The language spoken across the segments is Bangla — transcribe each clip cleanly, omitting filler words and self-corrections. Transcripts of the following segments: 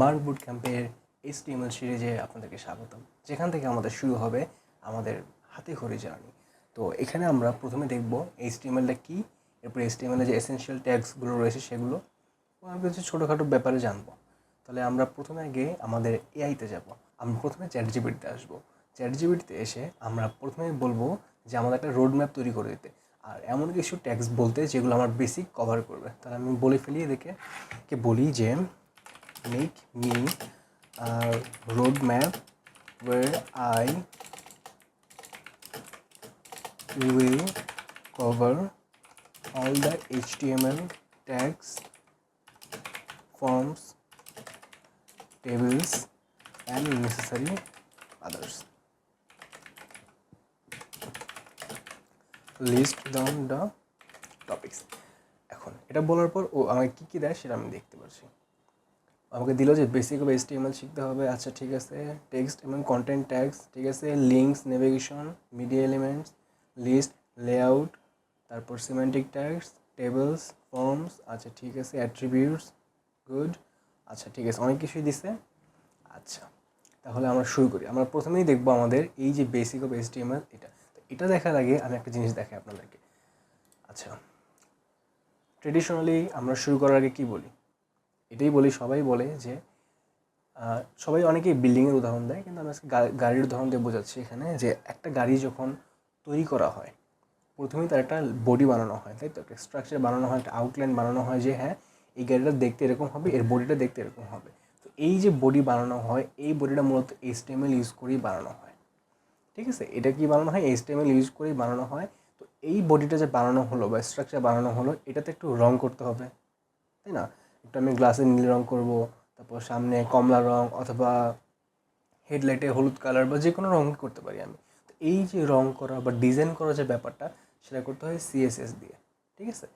মার্ক বুট ক্যাম্পের HTML সিরিজে আপনাদেরকে স্বাগতম, যেখান থেকে আমাদের শুরু হবে আমাদের হাতে খড়ি জার্নি। তো এখানে আমরা প্রথমে দেখব HTMLটা কী, এরপর HTML-এ যে এসেনশিয়াল ট্যাগসগুলো রয়েছে সেগুলো, আর কিছু ছোটোখাটো ব্যাপারে জানবো। তাহলে আমরা প্রথমে আগে আমাদের এআইতে যাব। আমরা প্রথমে চ্যাটজিপিটিতে আসবো। চ্যাটজিপিটিতে এসে আমরা প্রথমে বলবো যে আমাদের একটা রোড ম্যাপ তৈরি করে দিতে, আর এমন কিছু ট্যাগস বলতে যেগুলো আমার বেসিক কভার করবে। তাহলে আমি বলে ফেলি এদেরকে বলি যে make me a roadmap where I will cover all the HTML tags, forms, tables and necessary others. List down the topics. এখন এটা বলার পর ও আমাকে কী কী দেয় সেটা আমি দেখতে পাচ্ছি। আমাকে দিল যে বেসিক অফ HTML শিখতে হবে। আচ্ছা ঠিক আছে, টেক্সট এবং কন্টেন্ট ট্যাগস, ঠিক আছে, links, navigation, media elements, list, layout, তারপর সিমেন্টিক ট্যাগস, টেবলস, ফর্মস, আচ্ছা ঠিক আছে, অ্যাট্রিবিউটস, গুড, আচ্ছা ঠিক আছে, অনেক কিছুই দিছে। আচ্ছা তাহলে আমরা শুরু করি। আমরা প্রথমেই দেখবো আমাদের এই যে বেসিক অফ HTML, এটা দেখার আগে আমি একটা জিনিস দেখাই আপনাদেরকে। আচ্ছা, ট্রেডিশনালি আমরা শুরু করার আগে কী বলি? এটাই বলি, সবাই বলে যে সবাই অনেকেই বিল্ডিংয়ের উদাহরণ দেয়, কিন্তু আমি আজকে গাড়ির উদাহরণ দিয়ে বোঝাচ্ছি এখানে। যে একটা গাড়ি যখন তৈরি করা হয়, প্রথমেই তার একটা বডি বানানো হয়, তাই তো, একটা স্ট্রাকচার বানানো হয়, একটা আউটলাইন বানানো হয় যে হ্যাঁ এই গাড়িটা দেখতে এরকম হবে, এর বডিটা দেখতে এরকম হবে। তো এই যে বডি বানানো হয়, এই বডিটা মূলত HTML ইউজ করেই বানানো হয়। ঠিক আছে, এটা কি বানানো হয়? HTML ইউজ করেই বানানো হয়। তো এই বডিটা যে বানানো হলো বা স্ট্রাকচার বানানো হলো, এটাতে একটু রং করতে হবে, তাই না? একটু আমি গ্লাসে নীল রং করবো, তারপর সামনে কমলা রং, অথবা হেডলাইটে হলুদ কালার, বা যে কোনো রং করতে পারি আমি। তো এই যে রং করা বা ডিজাইন করা যে ব্যাপারটা, সেটা করতে হয় CSS দিয়ে। ঠিক আছে,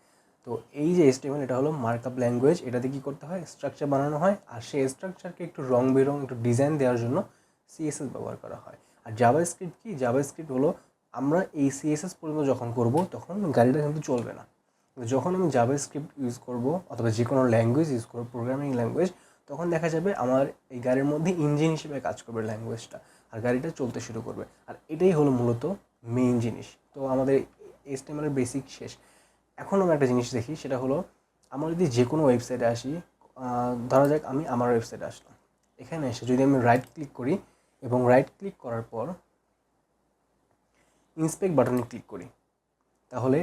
তো এই যে HTML, এটা হলো মার্কআপ ল্যাঙ্গুয়েজ। এটাতে কী করতে হয়? স্ট্রাকচার বানানো হয়, আর সেই স্ট্রাকচারকে একটু রং বেরং, একটু ডিজাইন দেওয়ার জন্য CSS ব্যবহার করা হয়। আর জাভাস্ক্রিপ্ট কি? জাভাস্ক্রিপ্ট হলো আমরা এই CSS পর্যন্ত যখন করব তখন গাড়িটা কিন্তু চলবে না। যখন আমি জাভাস্ক্রিপ্ট ইউজ করব অথবা যে কোনো ল্যাঙ্গুয়েজ ইউজ করবো, প্রোগ্রামিং ল্যাঙ্গুয়েজ, তখন দেখা যাবে আমার এই গাড়ির মধ্যে ইঞ্জিন হিসেবে কাজ করবে ল্যাঙ্গুয়েজটা, আর গাড়িটা চলতে শুরু করবে। আর এটাই হলো মূলত মেইন জিনিস। তো আমাদের HTML-এর বেসিক শেষ। এখন আমরা একটা জিনিস দেখি, সেটা হলো আমরা যদি যে কোনো ওয়েবসাইটে আসি, ধরা যাক আমি আমার ওয়েবসাইটে আসলাম। এখানে এসে যদি আমি রাইট ক্লিক করি এবং রাইট ক্লিক করার পর ইন্সপেক্ট বাটনে ক্লিক করি, তাহলে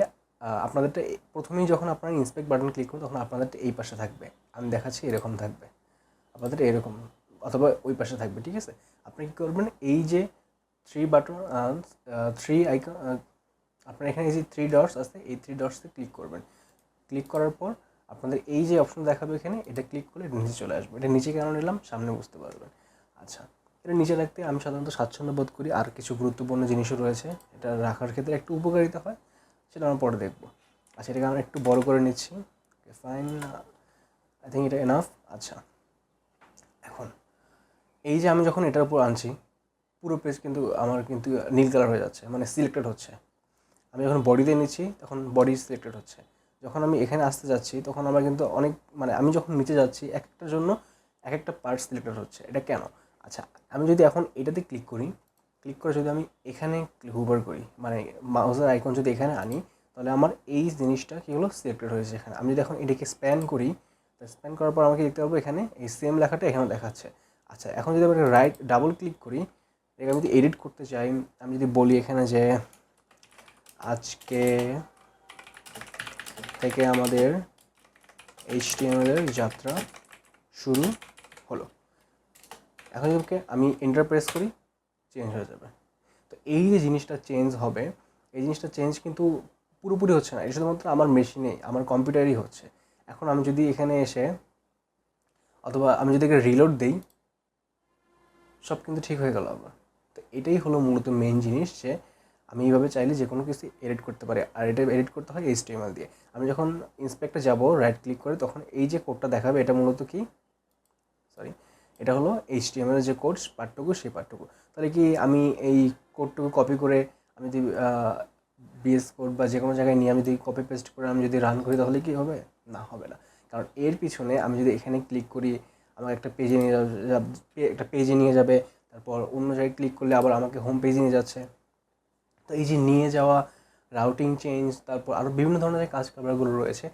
আপনাদেরটা প্রথমেই যখন আপনারা ইন্সপেক্ট বাটন ক্লিক করুন তখন আপনাদেরটা এই পাশে থাকবে। আমি দেখাচ্ছি, এরকম থাকবে আপনাদের, এরকম, অথবা ওই পাশে থাকবে। ঠিক আছে, আপনি কী করবেন? এই যে থ্রি আইকন, আপনার এখানে এই যে 3 ডটস আছে, এই 3 ডটসে ক্লিক করবেন। ক্লিক করার পর আপনাদের এই যে অপশন দেখাবে এখানে, এটা ক্লিক করলে এটা নিচে চলে আসবে। এটা নিচে কেন নিলাম সামনে বুঝতে পারবেন। আচ্ছা, এটা নিচে রাখতে আমি সাধারণত স্বাচ্ছন্দ্য বোধ করি। আর কিছু গুরুত্বপূর্ণ জিনিসও রয়েছে, এটা রাখার ক্ষেত্রে একটু উপকারিতা হয়, সেটা আমরা পরে দেখবো। আচ্ছা, এটাকে আমরা একটু বড় করে নিচ্ছি। ফাইন, আই থিঙ্ক এটা এনাফ। আচ্ছা, এখন এই যে আমি যখন এটার উপর আনছি, পুরো পেজ কিন্তু আমার কিন্তু নীল কালার হয়ে যাচ্ছে, মানে সিলেক্টেড হচ্ছে। আমি যখন বডিতে নিচ্ছি তখন বডি সিলেক্টেড হচ্ছে। যখন আমি এখানে আসতে যাচ্ছি তখন আমার কিন্তু অনেক, মানে আমি যখন নিচে যাচ্ছি এক একটার জন্য এক একটা পার্ট সিলেক্টেড হচ্ছে। এটা কেন? আচ্ছা, আমি যদি এখন এটাতে ক্লিক করি, ক্লিক করে যদি আমি এখানে হুভার করি, মানে মাউসের আইকন যদি এখানে আনি, তাহলে আমার এই জিনিসটা কী হলো? সিলেক্টেড হয়েছে এখানে। আমি যদি এখন এটাকে স্প্যান করি, স্প্যান করার পর আমাকে দেখতে পাবো এখানে এই সেম লেখাটা এখানে দেখাচ্ছে। আচ্ছা, এখন যদি আমি রাইট ডাবল ক্লিক করি, এটাকে আমি যদি এডিট করতে চাই, আমি যদি বলি এখানে যে আজকে থেকে আমাদের HTML-এর যাত্রা শুরু হলো, এখন যদি আমি এন্টার প্রেস করি, চেঞ্জ হয়ে যাবে। তো এই যে জিনিসটা চেঞ্জ হবে, এই জিনিসটা চেঞ্জ কিন্তু পুরোপুরি হচ্ছে না, এটা শুধুমাত্র আমার মেশিনে, আমার কম্পিউটারই হচ্ছে। এখন আমি যদি এখানে এসে, অথবা আমি যদি এখানে রিলোড দিই, সব কিন্তু ঠিক হয়ে গেল আবার। তো এটাই হলো মূলত মেইন জিনিস, যে আমি এইভাবে চাইলে যে কোনো কিছু এডিট করতে পারি। আর এটা এডিট করতে হয় HTML দিয়ে। আমি যখন ইন্সপেক্টে যাব, রাইট ক্লিক করে, তখন এই যে কোডটা দেখাবে, এটা মূলত কি, সরি, এটা হলো HTML-এর যে কোড পার্টটুকু, সেই পার্টটুকু। তাহলে কি আমি এই কোডটুকু কপি করে আমি যদি VS কোড বা যে কোনো জায়গায় নিয়ে আমি যদি কপি পেস্ট করে আমি যদি রান করি, তাহলে কি হবে? না, হবে না। কারণ এর পিছনে আমি যদি এখানে ক্লিক করি, আমাকে একটা পেজে নিয়ে যাবে, তারপর অন্য জায়গায় ক্লিক করলে আবার আমাকে হোম পেজে নিয়ে যাচ্ছে। তো এই যে নিয়ে যাওয়া, রাউটিং চেঞ্জ, তারপর আরও বিভিন্ন ধরনের যে কাজ কারবারগুলো রয়েছে,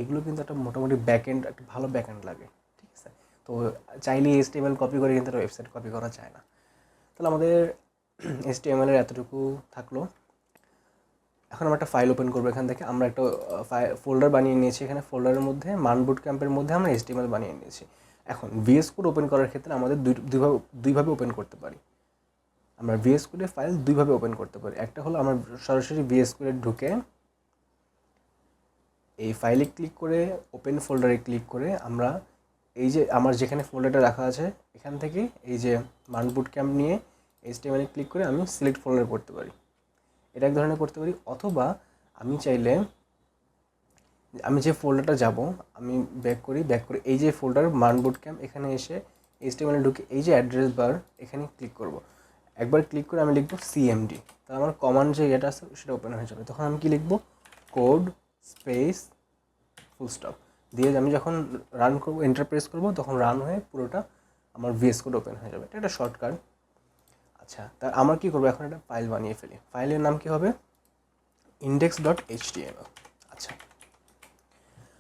এগুলো কিন্তু একটা মোটামুটি ব্যাকএন্ড, একটা ভালো ব্যাকএন্ড লাগে, ঠিক আছে। তো চাইলে HTML কপি করে কিন্তু একটা ওয়েবসাইট কপি করা যায় না। তাহলে আমাদের HTML-এর এতটুকু থাকলো। এখন আমরা একটা ফাইল ওপেন করবো। এখান থেকে আমরা একটা ফোল্ডার বানিয়ে নিয়েছি। এখানে ফোল্ডারের মধ্যে মান বুট ক্যাম্পের মধ্যে আমরা HTML বানিয়ে নিয়েছি। এখন VS কোড ওপেন করার ক্ষেত্রে আমাদের দুইভাবে ওপেন করতে পারি। আমরা VS কোডের ফাইল দুইভাবে ওপেন করতে পারি। একটা হলো আমরা সরাসরি VS কোডে ঢুকে এই ফাইলে ক্লিক করে ওপেন ফোল্ডারে ক্লিক করে আমরা এই যে আমার যেখানে ফোল্ডারটা রাখা আছে এখান থেকে এই যে মান বুট ক্যাম্প নিয়ে HTML-এ ক্লিক করে আমি সিলেক্ট ফোল্ডার করতে পারি। এটা এক ধরনের করতে পারি। অথবা আমি চাইলে আমি যে ফোল্ডারটা যাব, আমি ব্যাক করি এই যে ফোল্ডার মান বুট ক্যাম্প, এখানে এসে HTML-এ ঢুকে এই যে অ্যাড্রেস বার এখানে ক্লিক করব। একবার ক্লিক করে আমি লিখব CMD, তাহলে আমার কমান্ড যে এটা আছে সেটা ওপেন হয়ে যাবে। তখন আমি কি লিখব, কোড স্পেস ফুল স্টপ দিয়ে আমি যখন রান করব, এন্টার প্রেস করব, তখন রান হয়ে পুরোটা আমার VS কোড ওপেন হয়ে যাবে। এটা একটা শর্টকাট। আচ্ছা, তার আমার কী করবো, এখন একটা ফাইল বানিয়ে ফেলি। ফাইলের নাম কী হবে, index.html। আচ্ছা,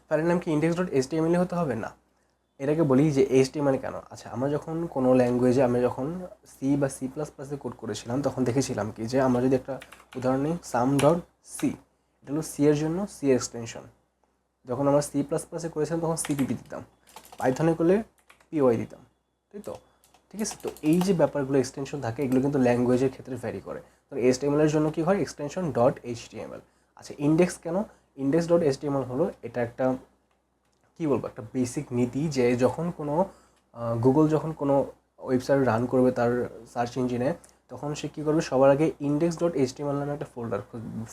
ফাইলের নাম কি index.html হতে হবে না, এটাকে বলি যে HTML কেন। আচ্ছা, আমরা যখন কোনো ল্যাঙ্গুয়েজে, আমরা যখন সি বা C++-এ কোড করেছিলাম, তখন দেখেছিলাম কি যে আমরা যদি একটা উদাহরণ নিই, sum.c, এটা হলো সি এর জন্য সি এক্সটেনশন। যখন আমরা C++-এ করেছিলাম তখন CPP দিতাম, পাইথনে করলে PY দিতাম, তাই তো? ঠিক আছে। তো এই যে ব্যাপারগুলো এক্সটেনশন থাকে, এগুলো কিন্তু ল্যাঙ্গুয়েজের ক্ষেত্রে ভ্যারি করে। তো HTML-এর জন্য কী হয়, এক্সটেনশন .html। আচ্ছা, ইন্ডেক্স কেন, index.html হলো এটা একটা কী বলবো, একটা বেসিক নীতি যে যখন কোনো গুগল যখন কোনো ওয়েবসাইট রান করবে তার সার্চ ইঞ্জিনে, তখন সে কী করবে, সবার আগে index.html নামে একটা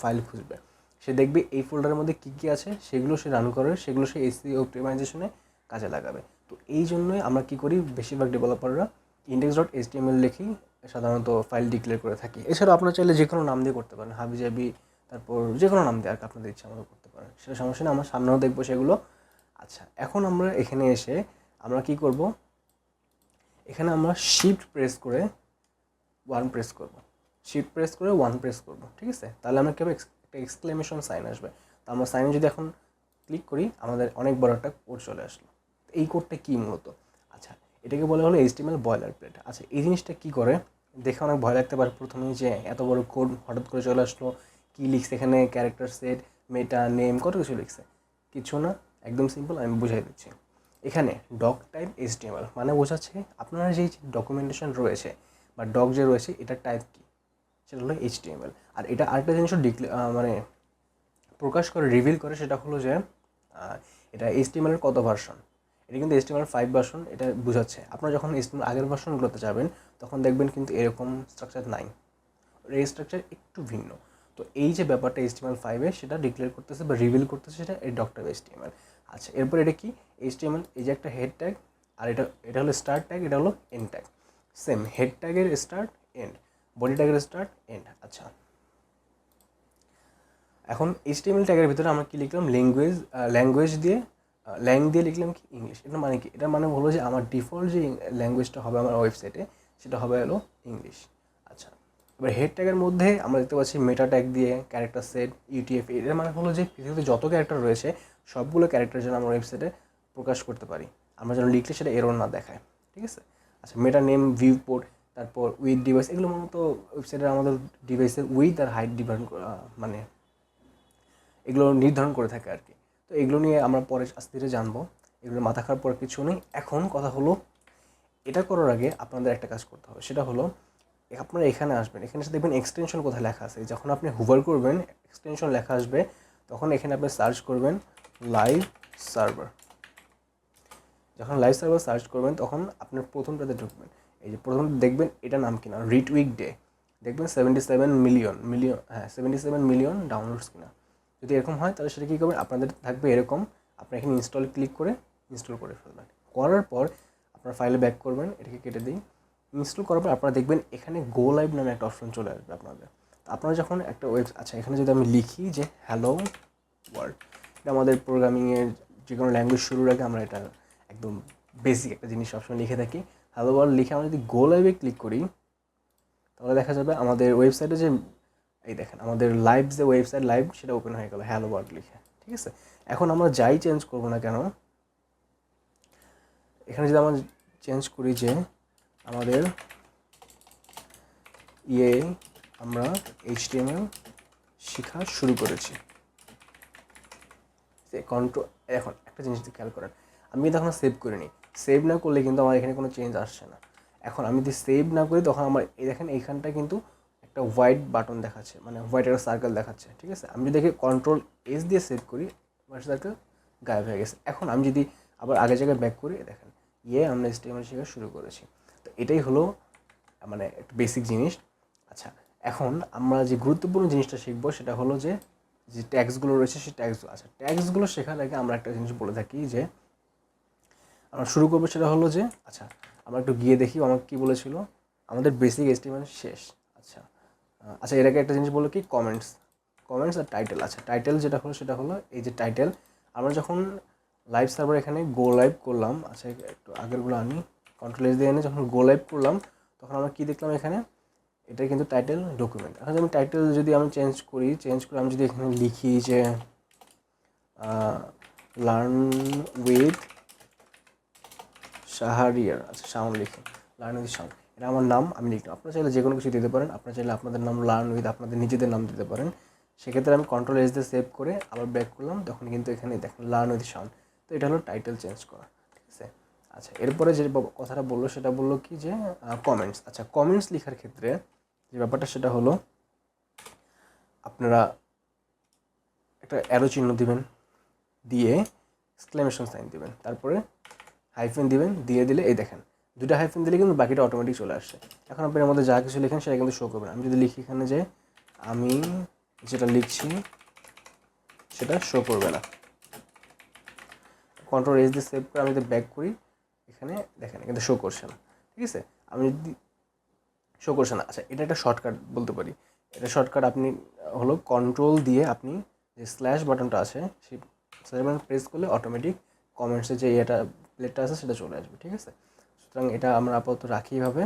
ফাইল খুঁজবে। সে দেখবে এই ফোল্ডারের মধ্যে কী কী আছে, সেগুলো সে রান করে, সেগুলো সে SEO অপটিমাইজেশনে কাজে লাগাবে। তো এই জন্যই আমরা কী করি, বেশিরভাগ ডেভেলপাররা index.html লিখেই সাধারণত ফাইল ডিক্লেয়ার করে থাকি। এছাড়া আপনারা চাইলে যে কোনো নাম দিয়ে করতে পারেন, হাবিজাবি, তারপর যে কোনো নাম দিয়ে আর আপনাদের ইচ্ছা মতো করতে পারেন, সেটা সমস্যা নেই, আমরা সামনেও দেখবো সেগুলো। আচ্ছা, এখন আমরা এখানে এসে আমরা কি করব, এখানে আমরা শিফট প্রেস করে ওয়ান প্রেস করব, ঠিক আছে। তাহলে আমরা কীভাবে একটা এক্সক্লেমেশন সাইন আসবে। তো আমরা সাইন যদি এখন ক্লিক করি, আমাদের অনেক বড় একটা কোড চলে আসলো। এই কোডটা কী মূলত, আচ্ছা, এটাকে বলা হলো HTML বয়লার প্লেট। আচ্ছা, এই জিনিসটা কী করে দেখে অনেক ভয় লাগতে পারে প্রথমেই, যে এত বড় কোড হঠাৎ করে চলে আসলো, কী লিখছে এখানে, ক্যারেক্টার সেট, মেটা, নেম, কত কিছু লিখছে। কিছু না, একদম সিম্পল, আমি বুঝাই দিচ্ছি। এখানে ডক টাইপ HTML মানে বোঝাচ্ছে আপনার যেই ডকুমেন্টেশন রয়েছে বা ডক যে রয়েছে, এটার টাইপ কী, সেটা হলো HTML। আর এটা আরেকটা জিনিসও মানে প্রকাশ করে, রিভিল করে, সেটা হলো যে এটা HTML-এর কত ভার্সন। এটা কিন্তু HTML5 ভার্সন, এটা বোঝাচ্ছে। আপনারা যখন HTML আগের ভার্সনগুলোতে যাবেন, তখন দেখবেন কিন্তু এরকম স্ট্রাকচার নাই, এই স্ট্রাকচার একটু ভিন্ন। তো এই যে ব্যাপারটা HTML5-এ সেটা ডিক্লেয়ার করতেছে বা রিভিল করতেছে, সেটা এই ডক টাইপ HTML। আচ্ছা, এরপর এটা কি, HTML এই যে একটা হেড ট্যাগ, আর এটা হলো স্টার্ট ট্যাগ, এটা হলো এন্ড ট্যাগ। সেম হেড ট্যাগের স্টার্ট এন্ড, বডি ট্যাগের স্টার্ট এন্ড। আচ্ছা, এখন HTML ট্যাগের ভিতরে আমরা কি লিখলাম, ল্যাঙ্গুয়েজ দিয়ে লিখলাম কি, ইংলিশ। এটা মানে কি, এটা মানে হলো যে আমার ডিফল্ট যে ল্যাঙ্গুয়েজটা হবে আমার ওয়েবসাইটে, সেটা হবে হলো ইংলিশ। আচ্ছা, এবার হেড ট্যাগের মধ্যে আমরা দেখতে পাচ্ছি মেটা ট্যাগ দিয়ে, ক্যারেক্টার সেট, UTF, এর মানে হলো যে পৃথিবীতে যত ক্যারেক্টার রয়েছে সবগুলো ক্যারেক্টার যেন আমরা ওয়েবসাইটে প্রকাশ করতে পারি, আমরা যেন লিখলে সেটা এরর না দেখায়, ঠিক আছে। আচ্ছা, মেটা নেম, ভিউ পোর্ট, তারপর উইথ ডিভাইস, এগুলো মূলত ওয়েবসাইটে আমাদের ডিভাইসের উইথ আর হাইট মানে এগুলো নির্ধারণ করে থাকে আর কি। তো এগুলো নিয়ে আমরা পরে আস্তে ধীরে জানবো, এগুলো মাথা খারাপ পর কিছু নেই। এখন কথা হলো, এটা করার আগে আপনাদের একটা কাজ করতে হবে, সেটা হলো আপনারা এখানে আসবেন, এখানে এসে দেখবেন এক্সটেনশন কোথায় লেখা আছে। যখন আপনি হুভার করবেন, এক্সটেনশন লেখা আসবে, তখন এখানে আপনি সার্চ করবেন লাইভ সার্ভার। যখন লাইভ সার্ভার সার্চ করবেন, তখন আপনার প্রথমটাতে ঢুকবেন, এই যে প্রথম দেখবেন এটা নাম কিনা, রিটউইক ডে, দেখবেন 77 মিলিয়ন, হ্যাঁ 77 মিলিয়ন ডাউনলোডস কিনা। যদি এরকম হয়, তাহলে সেটা কী করবেন, আপনাদের থাকবে এরকম, আপনি এখানে ইনস্টল ক্লিক করে ইনস্টল করে ফেলবেন। করার পর আপনার ফাইলে ব্যাক করবেন, এটাকে কেটে দিই। ইনস্টল করার পর আপনারা দেখবেন এখানে গো লাইভ নামে একটা অপশন চলে আসবে আপনাদের। আপনারা যখন একটা আচ্ছা, এখানে যদি আমি লিখি যে হ্যালো ওয়ার্ল্ড, এটা আমাদের প্রোগ্রামিংয়ের যে কোনো ল্যাঙ্গুয়েজ শুরুর আগে আমরা এটা একদম বেসিক একটা জিনিস সবসময় লিখে থাকি। হ্যালো ওয়ার্ল্ড লিখে আমরা যদি গো লাইভে ক্লিক করি তাহলে দেখা যাবে আমাদের ওয়েবসাইটে যে এই দেখেন আমাদের লাইভ যে ওয়েবসাইট লাইভ সেটা ওপেন হয়ে গেল হ্যালো ওয়ার্ল্ড লিখে। ঠিক আছে, এখন আমরা যাই চেঞ্জ করবো না কেন, এখানে যদি আমরা চেঞ্জ করি যে আমাদের আমরা HTML শেখা শুরু করেছি, কন্ট্রোল। এখন একটা জিনিস খেয়াল করেন, আমি কিন্তু এখন সেভ করিনি, সেভ না করলে কিন্তু আমার এখানে কোনো চেঞ্জ আসছে না। এখন আমি যদি সেভ না করি তখন আমার এই দেখেন এইখানটা কিন্তু একটা হোয়াইট বাটন দেখাচ্ছে, মানে হোয়াইট একটা সার্কেল দেখাচ্ছে। ঠিক আছে, আমি যদি দেখি Ctrl+S দিয়ে সেভ করি হোয়াইট সার্কেল গায়েব হয়ে গেছে। এখন আমি যদি আবার আগের জায়গায় ব্যাক করি দেখেন আমরা HTML শেখা শুরু করেছি। তো এটাই হলো মানে একটা বেসিক জিনিস। আচ্ছা, এখন আমরা যে গুরুত্বপূর্ণ জিনিসটা শিখবো সেটা হলো যে ট্যাগসগুলো রয়েছে সেই ট্যাগসগুলো। আচ্ছা, ট্যাগসগুলো শেখার আগে আমরা একটা জিনিস বলে থাকি যে আমরা শুরু করবো সেটা হলো যে আচ্ছা আমরা একটু গিয়ে দেখি আমার কী বলেছিল, আমাদের বেসিক HTML শেষ। আচ্ছা আচ্ছা, এর আগে একটা জিনিস বলো কি কমেন্টস আর টাইটেল। আচ্ছা, টাইটেল যেটা হলো সেটা হলো এই যে টাইটেল, আমরা যখন লাইভ সার্ভার এখানে গো লাইভ করলাম, আচ্ছা একটু আগেরগুলো আনি, Ctrl+S দিয়ে এনে যখন গো লাইভ করলাম তখন আমরা কী দেখলাম এখানে, এটা কিন্তু টাইটেল ডকুমেন্ট। এখন আমি টাইটেল যদি আমি চেঞ্জ করে আমি যদি এখানে লিখি যে লার্ন উইথ শাহরিয়ার, আচ্ছা শাওন লিখি, লার্ন উইথ শাওন, এটা আমার নাম আমি লিখলাম। আপনারা চাইলে যে কোনো কিছু দিতে পারেন, আপনারা চাইলে আপনাদের নাম লার্ন উইথ আপনাদের নিজেদের নাম দিতে পারেন। সেক্ষেত্রে আমি Ctrl+S দিয়ে সেভ করে আবার ব্যাক করলাম, তখন কিন্তু এখানে দেখেন লার্ন উইথ শাওন। তো এটা হলো টাইটেল চেঞ্জ করা। ঠিক আছে, আচ্ছা এরপরে যে কথাটা বললো সেটা বললো কি যে কমেন্টস। আচ্ছা, কমেন্টস লেখার ক্ষেত্রে যে ব্যাপারটা সেটা হলো আপনারা একটা অ্যারো চিহ্ন দিবেন, দিয়ে এক্সক্লেমেশন সাইন দিবেন, তারপরে হাইফেন দিবেন, দিয়ে দিলে এই দেখেন দুটো হাইফেন দিলে কিন্তু বাকিটা অটোমেটিক চলে আসছে। এখন আপনি এর মধ্যে যা কিছু লেখেন সেটা কিন্তু শো করবেন। আমি যদি লিখি এখানে যে আমি যেটা লিখছি সেটা শো করবে না, Ctrl+S দিয়ে সেভ করে আমি যদি ব্যাক করি এখানে দেখেন কিন্তু শো করছে না। ঠিক আছে, আমি যদি শো করছে না, আচ্ছা এটা একটা শর্টকাট বলতে পারি। এটা শর্টকাট আপনি হলো কন্ট্রোল দিয়ে আপনি যে স্ল্যাশ বাটনটা আছে সেই স্ল্যাশ বাটন প্রেস করলে অটোমেটিক কমেন্টসে যে এটা প্লেটটা আছে সেটা চলে আসবে। ঠিক আছে, সুতরাং এটা আমরা আপাতত রাখি এভাবে।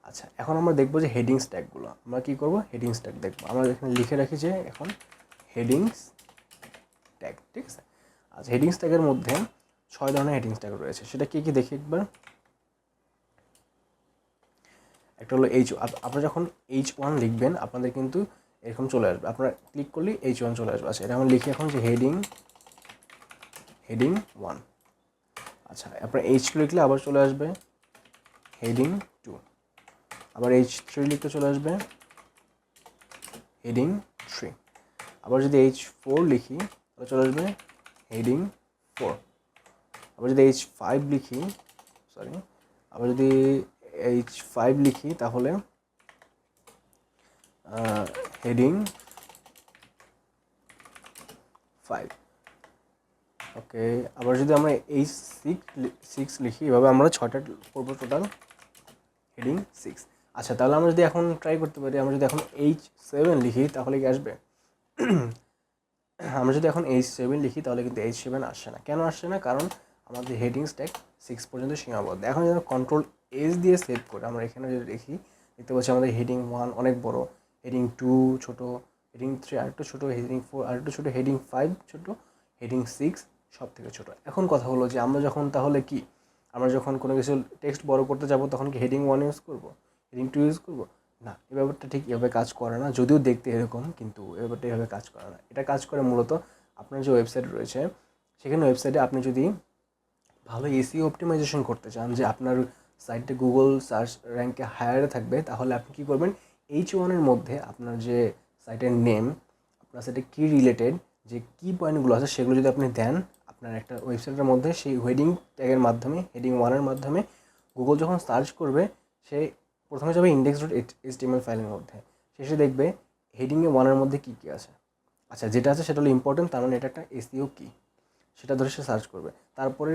আচ্ছা, এখন আমরা দেখবো যে হেডিংস ট্যাগগুলো আমরা কী করবো, হেডিংস ট্যাগ দেখবো। আমরা এখানে লিখে রাখি যে এখন হেডিংস ট্যাগ। ঠিক আছে, আচ্ছা হেডিংস ট্যাগের মধ্যে 6 ধরনের হেডিংস ট্যাগ রয়েছে, সেটা কী কী দেখি একবার। একটা হলো আপনারা যখন H1 লিখবেন আপনাদের কিন্তু এরকম চলে আসবে, আপনারা ক্লিক করলেই H1 চলে আসবে। আচ্ছা, এটা আমরা লিখি এখন যে হেডিং 1। আচ্ছা, আপনার H2 লিখলে আবার চলে আসবে হেডিং 2, আবার H3 লিখতে চলে আসবে হেডিং 3, আবার যদি H4 লিখি তাহলে চলে আসবে হেডিং 4, আবার যদি H5 লিখি আবার যদি H5 লিখি তাহলে হেডিং 5। ওকে, আবার যদি আমরা H6 লিখি, এভাবে আমরা 6টা করবো টোটাল হেডিং 6। আচ্ছা, তাহলে আমরা যদি এখন ট্রাই করতে পারি, আমরা যদি এখন H7 লিখি তাহলে কি আসবে? আমরা যদি এখন H7 লিখি তাহলে কিন্তু H7 আসছে না। কেন আসছে না? কারণ আমাদের হেডিংস ট্যাগ 6 পর্যন্ত সীমাবদ্ধ। এখন যদি Ctrl+S দিয়ে সেভ করে আমরা এখানে যদি দেখি, দেখতে পাচ্ছি আমাদের হেডিং 1 অনেক বড়, হেডিং 2 ছোটো, হেডিং 3 আরেকটু ছোটো, হেডিং 4 আরেকটু ছোটো, হেডিং 5 ছোটো, হেডিং 6 সব থেকে ছোটো। এখন কথা হলো যে আমরা যখন তাহলে কি আমরা যখন কোনো কিছু টেক্সট বড় করতে যাব তখন কি হেডিং 1 ইউজ করব, হেডিং 2 ইউজ করব? না, এই ব্যাপারটা ঠিক এভাবে কাজ করে না, যদিও দেখতে এরকম, কিন্তু এই ব্যাপারটা এভাবে কাজ করে না। এটা কাজ করে মূলত আপনার যে ওয়েবসাইট রয়েছে সেখানে ওয়েবসাইটে আপনি যদি ভালো এসইও অপটিমাইজেশন করতে চান, যে আপনার সাইটে গুগল সার্চ র্যাঙ্কে হায়ারে থাকবে, তাহলে আপনি কী করবেন, H1-এর মধ্যে আপনার যে সাইটের নেম, আপনার সাইটে কী রিলেটেড যে কী পয়েন্টগুলো আছে সেগুলো যদি আপনি দেন আপনার একটা ওয়েবসাইটের মধ্যে, সেই হেডিং ট্যাগের মাধ্যমে হেডিং 1-এর মাধ্যমে গুগল যখন সার্চ করবে সে প্রথমে যাবে index.html ফাইলের মধ্যে, শেষে দেখবে হেডিংয়ে 1-এর মধ্যে কী কী আছে। আচ্ছা, যেটা আছে সেটা হলো ইম্পর্টেন্ট, তার মানে এটা একটা এসইও কি, সেটা ধরে সে সার্চ করবে। তারপরে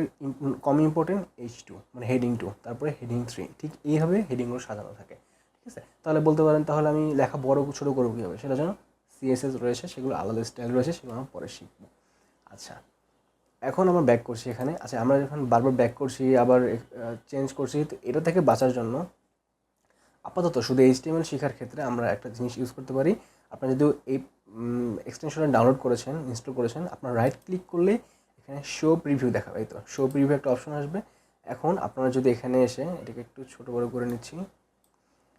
কম ইম্পর্টেন্ট H2 মানে হেডিং 2, তারপরে হেডিং 3, ঠিক এইভাবে হেডিংগুলো সাজানো থাকে। ঠিক আছে, তাহলে বলতে পারেন তাহলে আমি লেখা বড় ছোটো করবো কীভাবে, সেটা জন্য CSS রয়েছে, সেগুলো আলাদা স্টাইল রয়েছে, সেগুলো আমরা পরে শিখবো। আচ্ছা, এখন আমরা ব্যাক করছি এখানে। আচ্ছা, আমরা যখন বারবার ব্যাক করছি আবার চেঞ্জ করছি, তো এটা থেকে বাঁচার জন্য আপাতত শুধু HTML শেখার ক্ষেত্রে আমরা একটা জিনিস ইউজ করতে পারি। আপনারা যদি এই এক্সটেনশনটা ডাউনলোড করেছেন, ইনস্টল করেছেন, আপনার রাইট ক্লিক করলে এখানে শো প্রিভিউ দেখাবে। এই তো শো প্রিভিউ একটা অপশন আসবে। এখন আপনারা যদি এখানে এসে এটাকে একটু ছোটো বড়ো করে নিচ্ছি,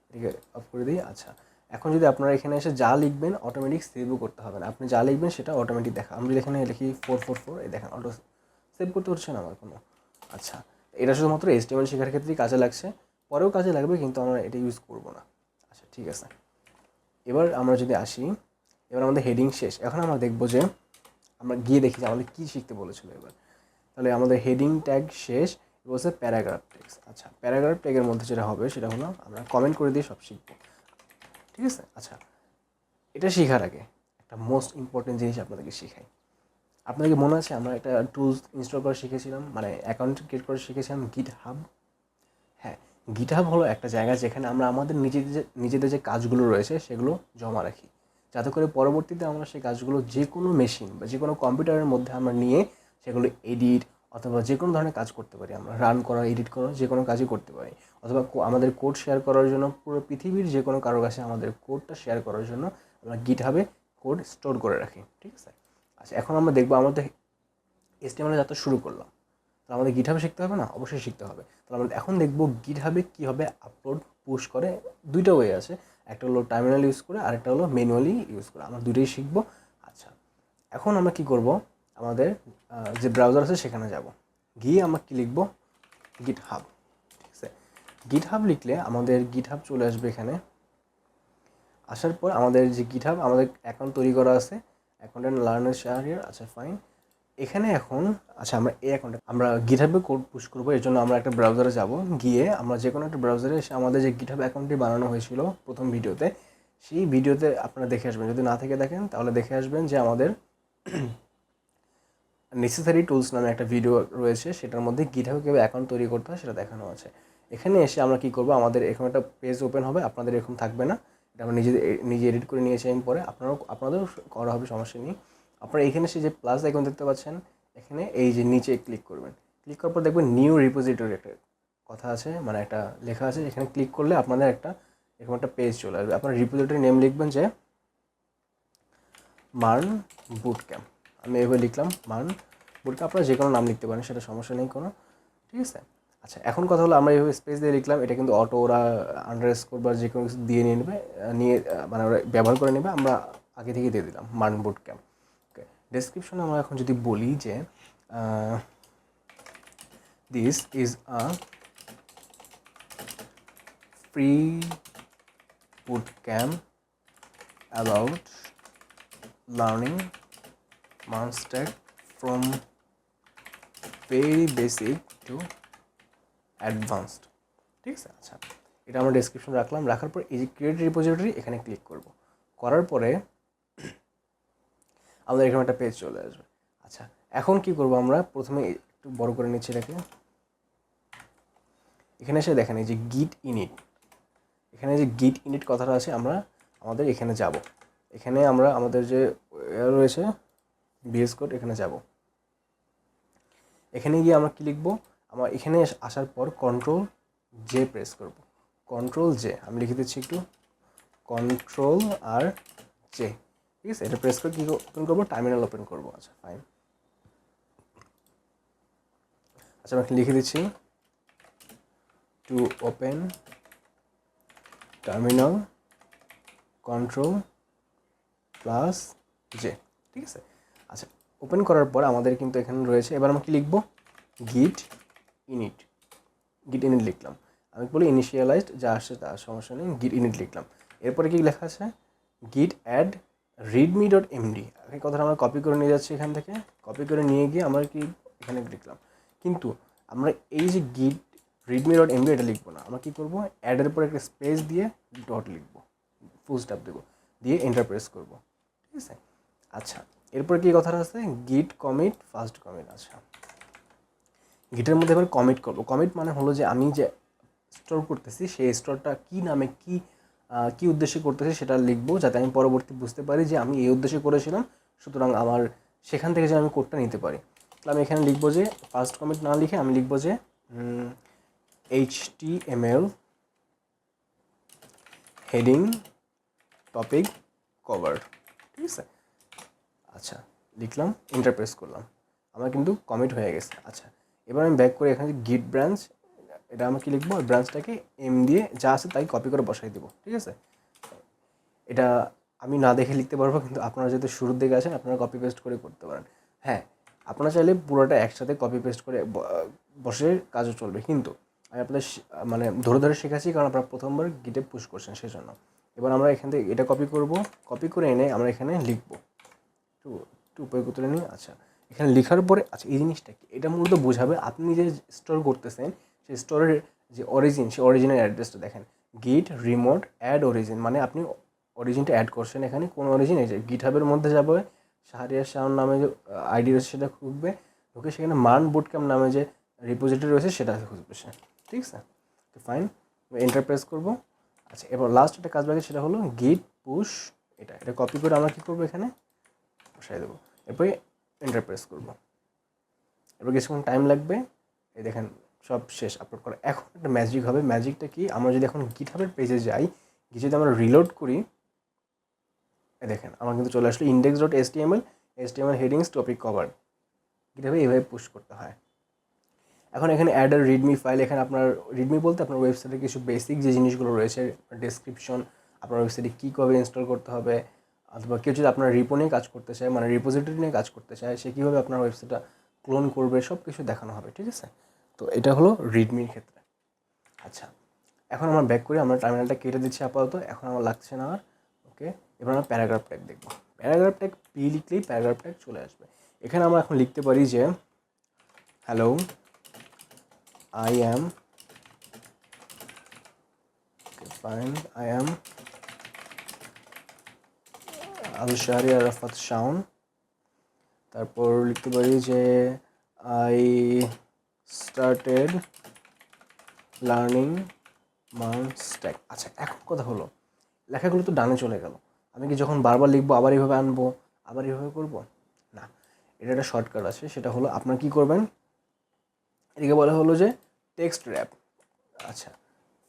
এটাকে অফ করে দিই। আচ্ছা, এখন যদি আপনারা এখানে এসে যা লিখবেন অটোমেটিক সেভও করতে হবে না, আপনি যা লিখবেন সেটা অটোমেটিক দেখা। আমি যদি এখানে লিখি 444, এই দেখেন অটো সেভ করতে হচ্ছে না আমার কোনো। আচ্ছা, এটা শুধুমাত্র HTML শেখার ক্ষেত্রেই কাজে লাগছে, পরেও কাজে লাগবে, কিন্তু আমরা এটা ইউজ করব না। আচ্ছা, ঠিক আছে। এবার আমরা যদি আসি, এবার আমাদের হেডিং শেষ। এখন আমরা দেখব যে আমরা গিয়ে দেখি যে আমাদের কী শিখতে বলেছিল এবার। তাহলে আমাদের হেডিং ট্যাগ শেষ, বলছে প্যারাগ্রাফ ট্যাগ। আচ্ছা, প্যারাগ্রাফ ট্যাগের মধ্যে যেটা হবে সেটা হলো আমরা কমেন্ট করে দিয়ে সব শিখবো, ঠিক আছে। আচ্ছা, এটা শেখার আগে একটা মোস্ট ইম্পর্টেন্ট জিনিস আপনাদেরকে শেখাই। আপনাদেরকে মনে আছে আমরা একটা টুলস ইনস্টল করা শিখেছিলাম, মানে অ্যাকাউন্ট ক্রিয়েট করে শিখেছিলাম, GitHub। হ্যাঁ, GitHub হলো একটা জায়গা যেখানে আমরা আমাদের নিজেদের যে কাজগুলো রয়েছে সেগুলো জমা রাখি, যাতে করে পরবর্তীতে আমরা সেই কাজগুলো যে কোনো মেশিন বা যে কোনো কম্পিউটারের মধ্যে আমরা নিয়ে সেগুলো এডিট অথবা যে কোনো ধরনের কাজ করতে পারি। আমরা রান করা, এডিট করা, যে কোনো কাজই করতে পারি। অথবা আমাদের কোড শেয়ার করার জন্য পুরো পৃথিবীর যে কোনো কারোর কাছে আমাদের কোডটা শেয়ার করার জন্য আমরা GitHub-এ কোড স্টোর করে রাখি, ঠিক আছে। আচ্ছা, এখন আমরা দেখবো আমাদের HTML যাত্রা শুরু করলাম, তাহলে আমাদের GitHub শিখতে হবে না? অবশ্যই শিখতে হবে। তাহলে আমরা এখন দেখবো GitHub-এ কীভাবে আপলোড পুশ করে। দুইটা ওয়ে আছে, একটা হলো টার্মিনাল ইউজ করে, আরেকটা হলো ম্যানুয়ালি ইউজ করে। আমরা দুটোই শিখবো। আচ্ছা, এখন আমরা কি করব, আমাদের যে ব্রাউজার আছে সেখানে যাব, গিয়ে আমরা কী লিখবো, GitHub, ঠিক আছে। GitHub লিখলে আমাদের GitHub চলে আসবে এখানে। আসার পর আমাদের যে GitHub আমাদের অ্যাকাউন্ট তৈরি করা আছে, অ্যাকাউন্ট লার্নার শেয়ার। আচ্ছা, ফাইন। এখানে এখন আচ্ছা, আমরা এই অ্যাকাউন্টে আমরা GitHub-এ কোড পুশ করবো। এর জন্য আমরা একটা ব্রাউজারে যাব, গিয়ে আমরা যে কোনো একটা ব্রাউজারে এসে আমাদের যে GitHub অ্যাকাউন্টটি বানানো হয়েছিল প্রথম ভিডিওতে, সেই ভিডিওতে আপনারা দেখে আসবেন। যদি না থেকে দেখেন তাহলে দেখে আসবেন যে আমাদের নেসেসারি টুলস নামে একটা ভিডিও রয়েছে, সেটার মধ্যে GitHub কীভাবে অ্যাকাউন্ট তৈরি করতে হয় সেটা দেখানো আছে। এখানে এসে আমরা কী করবো, আমাদের এরকম একটা পেজ ওপেন হবে, আপনাদের এরকম থাকবে না, এটা আমরা নিজে এডিট করে নিয়েছি। আমি পরে আপনাদেরও করা হবে, সমস্যা নেই। আপনারা এখানে এসে যে প্লাস আইকন দেখতে পাচ্ছেন, এখানে এই যে নিচে ক্লিক করবেন। ক্লিক করার পর দেখবেন নিউ রিপোজিটরি একটা কথা আছে, মানে একটা লেখা আছে। এখানে ক্লিক করলে আপনাদের একটা এরকম একটা পেজ চলে আসবে। আপনার রিপোজিটরি নেম লিখবেন যে মার্ন বুট ক্যাম্প। আমি এভাবে লিখলাম মার্ন বুট ক্যাম্প। আপনারা যে কোনো নাম লিখতে পারেন, সেটা সমস্যা নেই কোনো, ঠিক আছে। আচ্ছা, এখন কথা হলো আমরা এইভাবে স্পেস দিয়ে লিখলাম, এটা কিন্তু অটো ওরা আন্ডারস্কোর বা যে কোনো কিছু দিয়ে নিয়ে নেবে, মানে ওরা ব্যবহার করে নেবে। আমরা আগে থেকে দিয়ে দিলাম মার্ন বুট ক্যাম্প। ওকে, ডেসক্রিপশনে আমরা এখন যদি বলি যে this is a free boot camp about learning MERN stack from very basic to advanced, ঠিক আছে। আচ্ছা, এটা আমরা ডেসক্রিপশন রাখলাম। রাখার পর এই যে ক্রিয়েট রিপোজিটরি, এখানে ক্লিক করব। করার পরে আমাদের এখানে একটা পেজ চলে আসবে। আচ্ছা, এখন কি করব, আমরা প্রথমে একটু বড় করে নিচ্ছি এটাকে। এখানে এসে দেখেন এই যে গিট ইনিট, এখানে যে গিট ইনিট কথাটা আছে, আমরা আমাদের এখানে যাব। এখানে আমরা আমাদের যে রয়েছে VS কোড, এখানে যাব। এখানে গিয়ে আমরা কি লিখবো, আমরা এখানে আসার পর Ctrl+J প্রেস করব। Ctrl+J আমি লিখে দিচ্ছি একটু, Ctrl+J, ঠিক আছে। এটা প্রেস করে কী ওপেন করবো, টার্মিনাল ওপেন করবো। আচ্ছা, ফাইন। আচ্ছা, আমি লিখে দিচ্ছি টু ওপেন টার্মিনাল Ctrl+J, ঠিক আছে। আচ্ছা, ওপেন করার পর আমাদের কিন্তু এখানে রয়েছে, এবার আমরা কি লিখবো, গিট ইনিট লিখলাম। আমি বলি ইনিশিয়ালাইজড, যা আসছে তার সমস্যা নেই, গিট ইনিট লিখলাম। এরপরে কি লেখা আছে, গিট অ্যাড readme.md। এই কথাটা আমরা কপি করে নিয়ে যাচ্ছি এখান থেকে, কপি করে নিয়ে গিয়ে আমরা কি এখানে লিখলাম। কিন্তু আমরা এই যে গিট readme.md এটা লিখবো না, আমরা কী করবো, অ্যাডের পর একটা স্পেস দিয়ে ডট লিখবো, ফুল স্টপ দেবো, দিয়ে এন্টার প্রেস করবো, ঠিক আছে। আচ্ছা, এরপর কি কথাটা আছে, গিট কমিট ফার্স্ট কমিট। আচ্ছা, গিটের মধ্যে এবার কমিট করবো। কমিট মানে হলো যে আমি যে স্টোর করতেছি সেই স্টোরটা কী নামে কী উদ্দেশ্যে করতেছি সেটা লিখবো, যাতে আমি পরবর্তী বুঝতে পারি যে আমি এই উদ্দেশ্যে করেছিলাম, সুতরাং আমার সেখান থেকে যে আমি কোডটা নিতে পারি। আমি এখানে লিখবো যে ফার্স্ট কমেন্ট না লিখে আমি লিখবো যে HTML হেডিং টপিক কভার, ঠিক আছে। আচ্ছা লিখলাম, এন্টার প্রেস করলাম, আমার কিন্তু কমিট হয়ে গেছে। আচ্ছা এবার আমি ব্যাক করে এখানে গিট ব্রাঞ্চ, এটা আমি কি লিখবো, ব্রাঞ্চটাকে এম দিয়ে যা আছে তাই কপি করে বসাই দেবো, ঠিক আছে। এটা আমি না দেখে লিখতে পারবো, কিন্তু আপনারা যেহেতু শুরুর দিকে আছেন আপনারা কপি পেস্ট করে করতে পারেন। হ্যাঁ আপনারা চাইলে পুরোটা একসাথে কপি পেস্ট করে বসে কাজও চলবে, কিন্তু আমি আপনাদের মানে ধরে ধরে শেখাচ্ছি কারণ আপনারা প্রথমবার গিটে পুশ করছেন সেই জন্য। এবার আমরা এখান থেকে এটা কপি করব, কপি করে এনে আমরা এখানে লিখবো, একটু উপরে তুলে নিই। আচ্ছা এখানে লেখার পরে আচ্ছা এই জিনিসটা কি, এটা মূলত বোঝাবে আপনি যে স্টোর করতেছেন সেই স্টোরের যে অরিজিন, সেই অরিজিনাল অ্যাড্রেসটা দেখেন, গিট রিমোট অ্যাড অরিজিন, মানে আপনি অরিজিনটা অ্যাড করছেন এখানে। কোন অরিজিন, এই যে গিট হাবের মধ্যে যাবে, শাহরিয়ার শাহন নামে যে আইডি রয়েছে সেটা খুঁজবে, ঢুকে সেখানে মান বুটক্যাম্প নামে যে রিপোজিটরি রয়েছে সেটা খুঁজবে সে, ঠিক আছে। তো ফাইন, এন্টার প্রেস করবো। আচ্ছা এবার লাস্ট একটা কাজ বাকি, সেটা হলো গিট পুশ, এটা কপি করে আমরা কী করবো এখানে বসাই দেবো, এরপরে এন্টার প্রেস করবো। এবার কিছুক্ষণ টাইম লাগবে, এই দেখেন সব শেষ আপলোড করা। এখন একটা ম্যাজিক হবে, ম্যাজিকটা কি, আমরা যদি এখন গিটহাবের পেজে যাই, গিয়ে যদি আমরা রিলোড করি, দেখেন আমার কিন্তু চলে আসলো index.html হেডিংস টপিক কভার। গিটহাবে এইভাবে পুশ করতে হয়। এখন এখানে অ্যাড আর রিডমি ফাইল, এখানে আপনার রিডমি বলতে আপনার ওয়েবসাইটে কিছু বেসিক যে জিনিসগুলো রয়েছে, ডেসক্রিপশন, আপনার ওয়েবসাইটে কী কবে ইনস্টল করতে হবে, অথবা কেউ যদি আপনার রিপো নিয়ে কাজ করতে চায়, মানে রিপোজিটরি নিয়ে কাজ করতে চায়, সে কীভাবে আপনার ওয়েবসাইটটা ক্লোন করবে সব কিছু দেখানো হবে, ঠিক আছে। তো এটা হলো রিডমির ক্ষেত্রে। আচ্ছা এখন আমার ব্যাক করে আমরা টার্মিনালটা কেটে দিচ্ছি আপাতত, এখন আমার লাগছে না আর। ওকে এবার আমরা প্যারাগ্রাফ ট্যাগ দেখবো। প্যারাগ্রাফ ট্যাগ পি লিখলেই প্যারাগ্রাফ ট্যাগ চলে আসবে। এখানে আমরা এখন লিখতে পারি যে hello I am Al-Shahri Arafat Shawon. তারপর লিখতে পারি যে I started learning Stack। আচ্ছা এখন কথা হলো, লেখাগুলো তো ডানে চলে গেল, আমি কি যখন বারবার লিখবো আবার এইভাবে আনবো, আবার এইভাবে করবো না। এটা একটা শর্টকাট আছে, সেটা হলো আপনার কি করবেন, এদিকে বলা হলো যে টেক্সট র্যাপ। আচ্ছা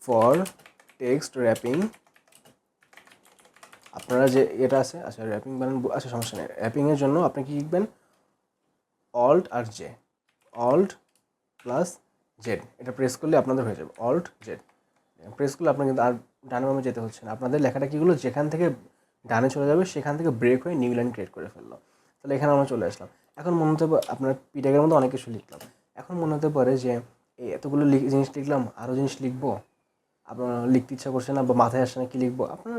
ফর টেক্সট র্যাপিং আপনারা যে এটা আছে, আচ্ছা র্যাপিং বানান, আচ্ছা সমস্যা নেই, র্যাপিংয়ের জন্য আপনি কি লিখবেন, অল্ট আর জে, অল্ট প্লাস জেড, এটা প্রেস করলে আপনাদের হয়ে যাবে, অল্ট জেড প্রেস করলে আপনার কিন্তু আর ডানে বামে যেতে হচ্ছে না, আপনাদের লেখাটা কী হলো, যেখান থেকে ডানে চলে যাবে সেখান থেকে ব্রেক হয়ে নিউ লাইন ক্রিয়েট করে ফেললো। তাহলে এখানে আমরা চলে আসলাম। এখন মনে হতে পারে আপনার পিটাগের মধ্যে অনেক কিছু লিখলাম, এখন মনে হতে পারে যে এই এতগুলো জিনিস লিখলাম, আরও জিনিস লিখবো, আপনার লিখতে ইচ্ছা করছে না বা মাথায় আসছে না কী লিখবো, আপনার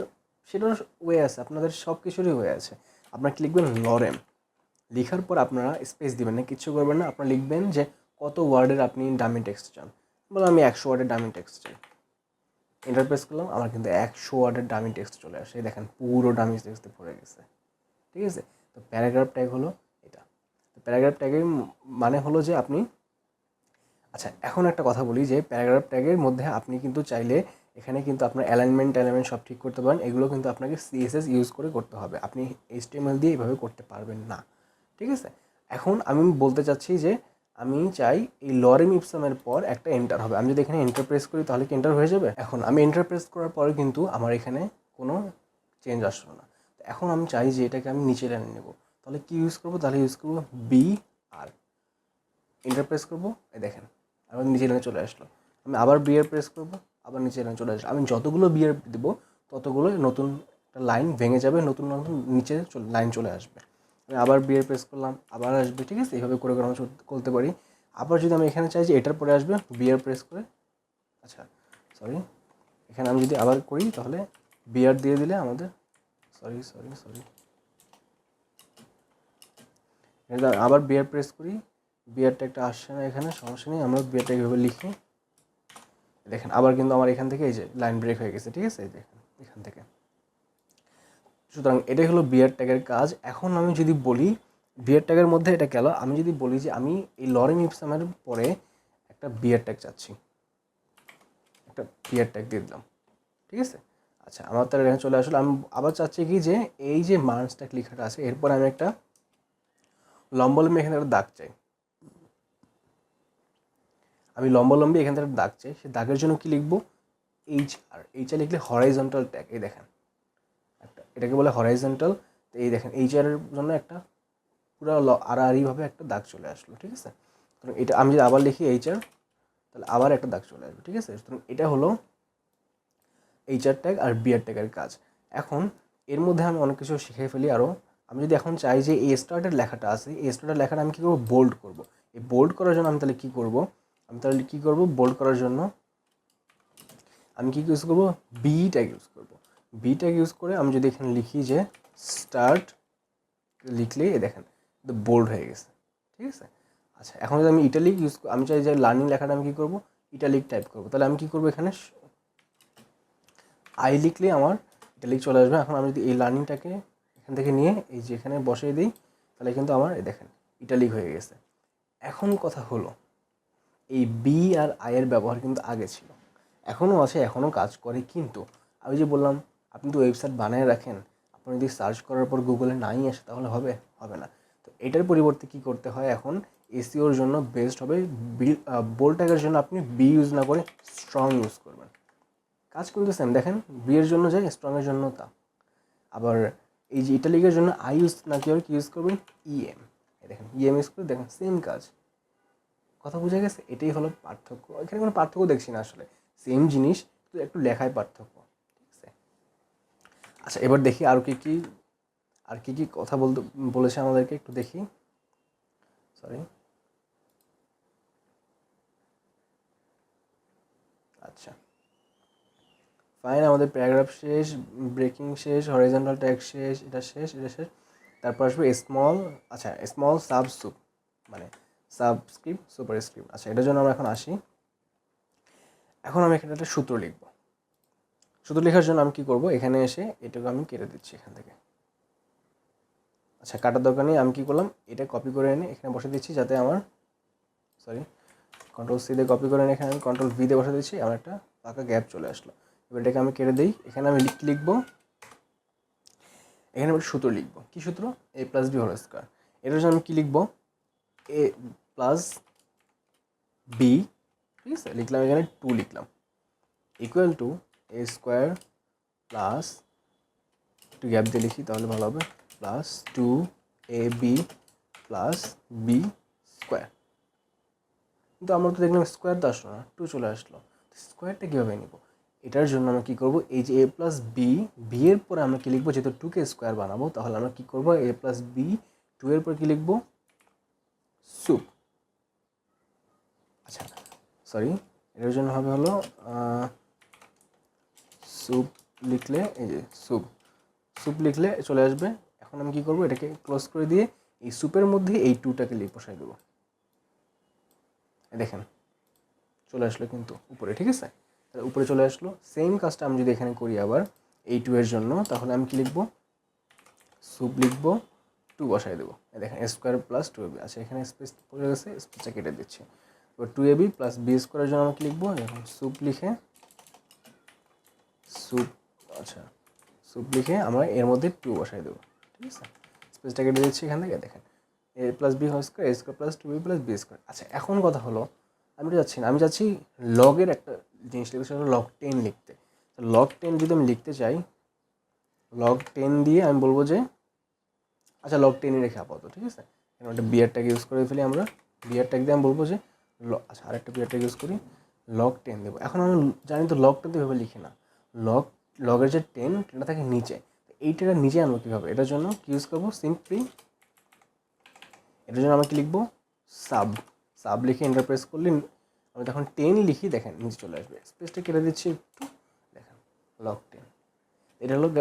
সেটার ওয়ে আছে, আপনাদের সব কিছুরই হয়ে আছে। আপনার কি লিখবেন, লরেম, লেখার পর আপনারা স্পেস দিবেন না, কিচ্ছু করবেন না, আপনারা লিখবেন যে কত ওয়ার্ডের আপনি ডামি টেক্সট চান, বলে আমি 100 ওয়ার্ডের ডামি টেক্সট চাই, এন্টার প্রেস করলাম, আমার কিন্তু 100 ওয়ার্ডের ডামি টেক্সট চলে আসে, দেখেন পুরো ডামি টেক্সটে ভরে গেছে, ঠিক আছে। তো প্যারাগ্রাফ ট্যাগ হলো এটা। তো প্যারাগ্রাফ ট্যাগের মানে হলো যে আপনি, আচ্ছা এখন একটা কথা বলি যে প্যারাগ্রাফ ট্যাগের মধ্যে আপনি কিন্তু চাইলে এখানে কিন্তু আপনার অ্যালাইনমেন্ট সব ঠিক করতে পারেন, এগুলো কিন্তু আপনাকে সিএসএস ইউজ করে করতে হবে, আপনি এইচটিএমএল দিয়ে এইভাবে করতে পারবেন না, ঠিক আছে। এখন আমি বলতে চাচ্ছি যে আমি চাই এই লরেম ইপসামের পর একটা এন্টার হবে, আমি যদি এখানে এন্টার প্রেস করি তাহলে কি এন্টার হয়ে যাবে। এখন আমি এন্টার প্রেস করার পরে কিন্তু আমার এখানে কোনো চেঞ্জ আসলো না। এখন আমি চাই যে এটাকে আমি নিচে টেনে নেব, তাহলে কি ইউজ করবো, তাহলে ইউজ করবো বি আর, এন্টার প্রেস করবো, এই দেখেন আবার নিচে লাইনে চলে আসলো। আমি আবার বিয়ার প্রেস করবো, আবার নিচে লাইনে চলে আসলো। আমি যতগুলো বিয়ার দেবো ততগুলো নতুন একটা লাইন ভেঙে যাবে, নতুন নতুন নিচে লাইন চলে আসবে। আমি আবার বিয়ার প্রেস করলাম, আবার আসবে, ঠিক আছে। এইভাবে করে আমরা করতে পারি। আবার যদি আমি এখানে চাই যে এটার পরে আসবে, বিয়ার প্রেস করে, আচ্ছা সরি, এখানে আমি যদি আবার করি তাহলে বিয়ার দিয়ে দিলে আমাদের, সরি আবার বিয়ার প্রেস করি, বিয়ারটা একটা আসছে না এখানে, সমস্যা নেই, আমরা বিয়ারটা এইভাবে লিখি, দেখেন আবার কিন্তু আমার এখান থেকে এই যে লাইন ব্রেক হয়ে গেছে, ঠিক আছে, এই দেখেন এখান থেকে। সুতরাং এটাই হলো বিয়ার ট্যাগের কাজ। এখন আমি যদি বলি বিয়ার ট্যাগের মধ্যে এটা গেল, আমি যদি বলি যে আমি এই লরেম ইপসামের পরে একটা বিয়ার ট্যাগ চাচ্ছি, একটা বিয়ার ট্যাগ দিয়ে দিলাম, ঠিক আছে। আচ্ছা আমার তার এখানে চলে আসলে, আমি আবার চাচ্ছি কি যে এই যে মার্নস ট্যাগ লেখাটা আছে এরপর আমি একটা লম্বা লম্বি এখানে একটা দাগ চাই, আমি লম্বালম্বি এখান থেকে দাগ চাই, সেই দাগের জন্য কি লিখবো, এইচআর লিখলে হরাইজন্টাল ট্যাগ, এই দেখেন একটা, এটাকে বলে হরাইজন্টাল। তো এই দেখেন এইচআরের জন্য একটা পুরো আড়াআড়িভাবে একটা দাগ চলে আসলো, ঠিক আছে। তো এটা আমি যদি আবার লিখি এইচআর, তাহলে আবার একটা দাগ চলে আসবে, ঠিক আছে। তো এটা হলো এইচআর ট্যাগ আর বিআর ট্যাগের কাজ। এখন এর মধ্যে আমি অনেক কিছু শিখে ফেলি আরও। আমি যদি এখন চাই যে এই স্টার্টের লেখাটা আছে, এই স্টার্টের লেখাটা আমি কী করবো, বোল্ড করবো। এই বোল্ড করার জন্য আমি তাহলে কী করবো, বোল্ড করার জন্য আমি কী ইউজ করবো, বি ট্যাগ ইউজ করবো। বি ট্যাগ ইউজ করে আমি যদি এখানে লিখি যে স্টার্ট, লিখলেই দেখেন বোল্ড হয়ে গেছে, ঠিক আছে। আচ্ছা, এখন যদি আমি ইটালিক আমি চাই যে লার্নিং লেখাটা আমি কী করবো, ইটালিক টাইপ করবো। তাহলে আমি কী করবো, এখানে আই লিখলেই আমার ইটালিক চলে আসবে। এখন আমি যদি এই লার্নিংটাকে এখান থেকে নিয়ে এই যে এখানে বসিয়ে দিই, তাহলে কিন্তু আমার দেখেন ইটালিক হয়ে গেছে। এখন কথা হলো, এই বি আর আইয়ের ব্যবহার কিন্তু আগে ছিল, এখনও আছে, এখনও কাজ করে, কিন্তু আমি যে বললাম আপনি তো ওয়েবসাইট বানিয়ে রাখেন, আপনি যদি সার্চ করার পর গুগলে নাই আসে তাহলে হবে না। তো এটার পরিবর্তে কী করতে হয়, এখন এসইওর জন্য বেস্ট হবে বোল্ড ট্যাগের জন্য আপনি বি ইউজ না করে স্ট্রং ইউজ করবেন। কাজ কিন্তু সেম, দেখেন বি এর জন্য যায়, স্ট্রংয়ের জন্য তা। আবার এই যে ইটালিকের জন্য আই ইউজ না কি ইউজ করবেন, ইএম, দেখেন ইএম ইউজ করে দেখেন সেম কাজ। কথা বুঝে গেছে, এটাই হলো পার্থক্য। এখানে কোনো পার্থক্য দেখছি না আসলে, সেম জিনিস, তো একটু লেখায় পার্থক্য, ঠিক আছে। আচ্ছা, এবার দেখি আর কি কি কথা বলেছে আমাদেরকে, একটু দেখি, সরি। আচ্ছা ফাইন, আমাদের প্যারাগ্রাফ শেষ, ব্রেকিং শেষ, হরিজন্টাল ট্যাগ শেষ, এটা শেষ। তারপর আসবে স্মল সাবস্ক্রিপ্ট, মানে সাবস্ক্রিপ্ট, সুপারস্ক্রিপ্ট। আচ্ছা, এটার জন্য আমরা এখন আসি। এখন আমি এখানে একটা সূত্র লিখব। সূত্র লেখার জন্য আমি কী করব, এখানে এসে এটাকে আমি কেটে দিচ্ছি এখান থেকে। আচ্ছা, কাটার দরকার নেই, আমি কী করলাম, এটা কপি করে এনে এখানে বসে দিচ্ছি, যাতে আমার কন্ট্রোল সি দিয়ে কপি করে এনে এখানে আমি কন্ট্রোল ভি দিয়ে বসে দিচ্ছি, আমার একটা ফাঁকা গ্যাপ চলে আসলো। এবার এটাকে আমি কেটে দিই। এখানে আমি লিখবো, এখানে আমি সূত্র লিখবো, কী সূত্র, এ প্লাস বি হোল স্কোয়ার। এটার জন্য আমি কী লিখবো, এ প্লাস বি, ঠিক আছে, লিখলাম এখানে 2 লিখলাম, equal to A square plus, একটু গ্যাপ দিয়ে লিখি তাহলে ভালো হবে, plus 2ab plus B square. কিন্তু আমরা তো দেখলাম স্কোয়ার তো আসলো না, 2 চলে আসলো। স্কোয়ারটা কীভাবে নিব, এটার জন্য আমরা কী করবো, এই যে এ প্লাস বি, বি এর পরে আমরা কী লিখবো, যেহেতু 2কে স্কোয়ার বানাবো, তাহলে আমরা কী করবো, এ প্লাস বি 2 এর পর কী লিখবো, সুপ। আচ্ছা সরি, এটার জন্য হবে হলো সুপ লিখলে, এই যে সুপ লিখলে চলে আসবে। এখন আমি কী করবো, এটাকে ক্লোজ করে দিয়ে এই সুপের মধ্যে এই 2টাকে বসাই দেবো, দেখেন চলে আসলো কিন্তু উপরে, ঠিক আছে, তাহলে উপরে চলে আসলো। সেম কাজটা আমি যদি এখানে করি আবার এই 2 এর জন্য, তাহলে আমি কী লিখবো, সুপ লিখবো, 2 বসাই দেবো, দেখেন স্কোয়ার প্লাস 2ab। আচ্ছা, এখানে স্পেস পড়ে গেছে, স্পেসটা কেটে দিচ্ছি। এবার 2ab প্লাস বি স্কোয়ারের জন্য আমাকে লিখবো, এখন সুপ লিখে আমরা এর মধ্যে 2 বসাই দেবো, ঠিক আছে, স্পেসটা কেটে দিচ্ছি এখান থেকে। দেখেন A plus B whole square, A square plus 2b plus B square. আচ্ছা, এখন কথা হলো, আমি তো যাচ্ছি না, আমি যাচ্ছি লগের একটা জিনিস লিখতে, সেটা হলো log 10 লিখতে। log 10 যদি আমি লিখতে চাই, log 10 দিয়ে আমি বলবো যে, আচ্ছা log 10ই রেখে আপাতত, ঠিক আছে, এখানে একটা বিয়ার ট্যাগ ইউজ করে ফেলি আমরা। বিয়ার ট্যাগ দিয়ে আমি বলবো যে আচ্ছা, আরেকটা বিয়ার ট্যাগ ইউজ করি, log 10 দেবো। এখন আমি জানি তো log 10 তো এভাবে লিখি না, লগের যে 10টা থাকে নিচে, এইটার নিচে আনবো কীভাবে, এটার জন্য কী ইউজ করবো, সিম্পলি এটার জন্য আমরা কী লিখবো, সাব লিখে এন্টার প্রেস করলে আমি তখন 10 লিখি, দেখেন নিচে চলে আসবে। স্পেসটা কেটে দিচ্ছি একটু, দেখেন log 10।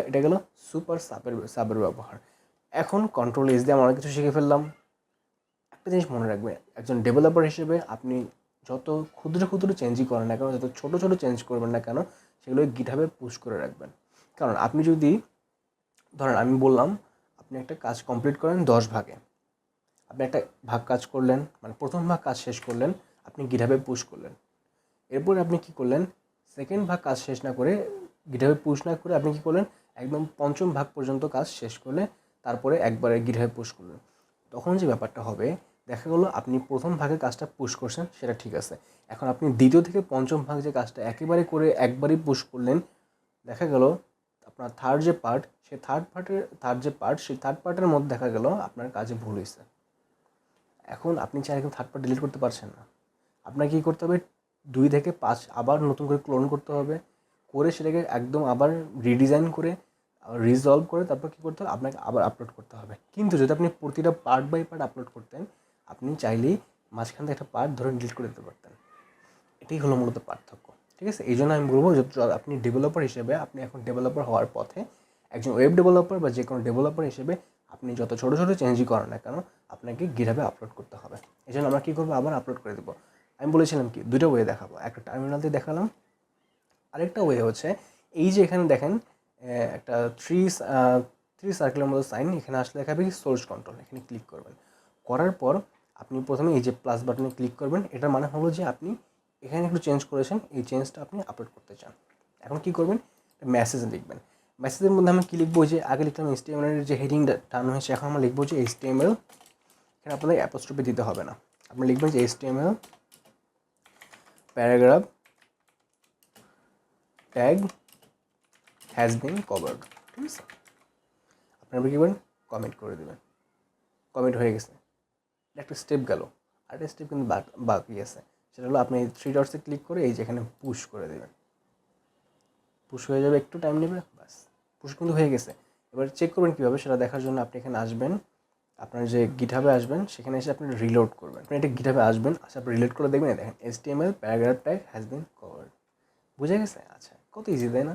এটা গেল সুপার সাবের ব্যবহার। এখন কন্ট্রোল এস দিয়ে আমরা অনেক কিছু শিখে ফেললাম। একটা জিনিস মনে রাখবে, একজন ডেভেলপার হিসেবে আপনি যত ক্ষুদ্র ক্ষুদ্র চেঞ্জই করেন না কেন, যত ছোটো ছোটো চেঞ্জ করবেন না কেন, সেগুলো গিটহাবে পুশ করে রাখবেন। কারণ আপনি যদি ধরেন, আমি বললাম আপনি একটা কাজ কমপ্লিট করেন 10 ভাগে, আপনি একটা ভাগ কাজ করলেন, মানে প্রথম ভাগ কাজ শেষ করলেন, আপনি গিটহাবে পুশ করলেন। এরপরে আপনি কী করলেন, সেকেন্ড ভাগ কাজ শেষ না করে, গিটহাবে পুশ না করে আপনি কী করলেন, একদম পঞ্চম ভাগ পর্যন্ত কাজ শেষ করলে তারপরে একবারে গিটহাবে পুশ করলেন। তখন যে ব্যাপারটা হবে, দেখা গেলো আপনি প্রথম ভাগে কাজটা পুশ করছেন, সেটা ঠিক আছে। এখন আপনি দ্বিতীয় থেকে পঞ্চম ভাগ যে কাজটা একেবারে করে একবারই পুশ করলেন, দেখা গেল আপনার থার্ড সেই থার্ড পার্টের মধ্যে দেখা গেল আপনার কাজে ভুল হয়েছে। এখন আপনি চাইলে কিন্তু থার্ড পার্ট ডিলিট করতে পারছেন না। আপনাকে কী করতে হবে, 2 থেকে 5 আবার নতুন করে ক্লোন করতে হবে, করে সেটাকে একদম আবার রিডিজাইন করে রিজলভ করে তারপর কী করতে হবে, আপনাকে আবার আপলোড করতে হবে। কিন্তু যদি আপনি প্রতিটা পার্ট বাই পার্ট আপলোড করতেন, আপনি চাইলেই মাঝখান থেকে একটা পার্ট ধরে ডিলিট করে দিতে পারতেন। এটাই হলো মূলত পার্থক্য, ঠিক আছে? এই জন্য আমি বলবো যে আপনি ডেভেলপার হিসেবে, আপনি এখন ডেভেলপার হওয়ার পথে, একজন ওয়েব ডেভেলপার বা যে কোনো ডেভেলপার হিসেবে আপনি যত ছোটো ছোটো চেঞ্জই করেন না কেন, আপনাকে গিটহাবে আপলোড করতে হবে। এই জন্য আমরা কী করবো, আবার আপলোড করে দেবো। আমি বলেছিলাম কি, দুটো ওয়ে দেখাবো, একটা টার্মিনাল দিয়ে দেখালাম, আরেকটা ওয়ে হচ্ছে এই যে এখানে দেখেন একটা থ্রি সার্কেলের মতো সাইন, এখানে আসলে দেখাবে সোর্স কন্ট্রোল, এখানে ক্লিক করবেন। করার পর আপনি প্রথমে এই যে প্লাস বাটনে ক্লিক করবেন। এটার মানে হলো যে আপনি এখানে একটু চেঞ্জ করেছেন, এই চেঞ্জটা আপনি আপলোড করতে চান। এখন কী করবেন, মেসেজ লিখবেন। মেসেজের মধ্যে আমি কী লিখবো, যে আগে লিখলাম HTML এর যে হেডিংটা টার্ন হয়েছে, এখন আমরা লিখবো যে HTML, এখানে আপনাদের অ্যাপোস্ট্রফি দিতে হবে না, আপনি লিখবেন যে HTML paragraph tag has been covered, ঠিক আছে? আপনারা কী করবেন, কমেন্ট করে দেবেন। কমেন্ট হয়ে গেছে, একটা স্টেপ গেল, আরেকটা স্টেপ কিন্তু বাকি আছে। সেটা হলো আপনি 3 ডটসে ক্লিক করে এই যে এখানে পুশ করে দেবেন। পুশ হয়ে যাবে, একটু টাইম নেবে, বাস পুশ কিন্তু হয়ে গেছে। এবার চেক করবেন কীভাবে, সেটা দেখার জন্য আপনি এখানে আসবেন, আপনার যে গিটহাবে আসবেন, সেখানে এসে আপনি রিলোড করবেন। আপনি এটা গিটহাবে আসবেন, আচ্ছা আপনি রিলোড করে দেখবেন, দেখেন HTML paragraph tag has been covered, বুঝে গেছে? আচ্ছা, কত ইজি তাই না?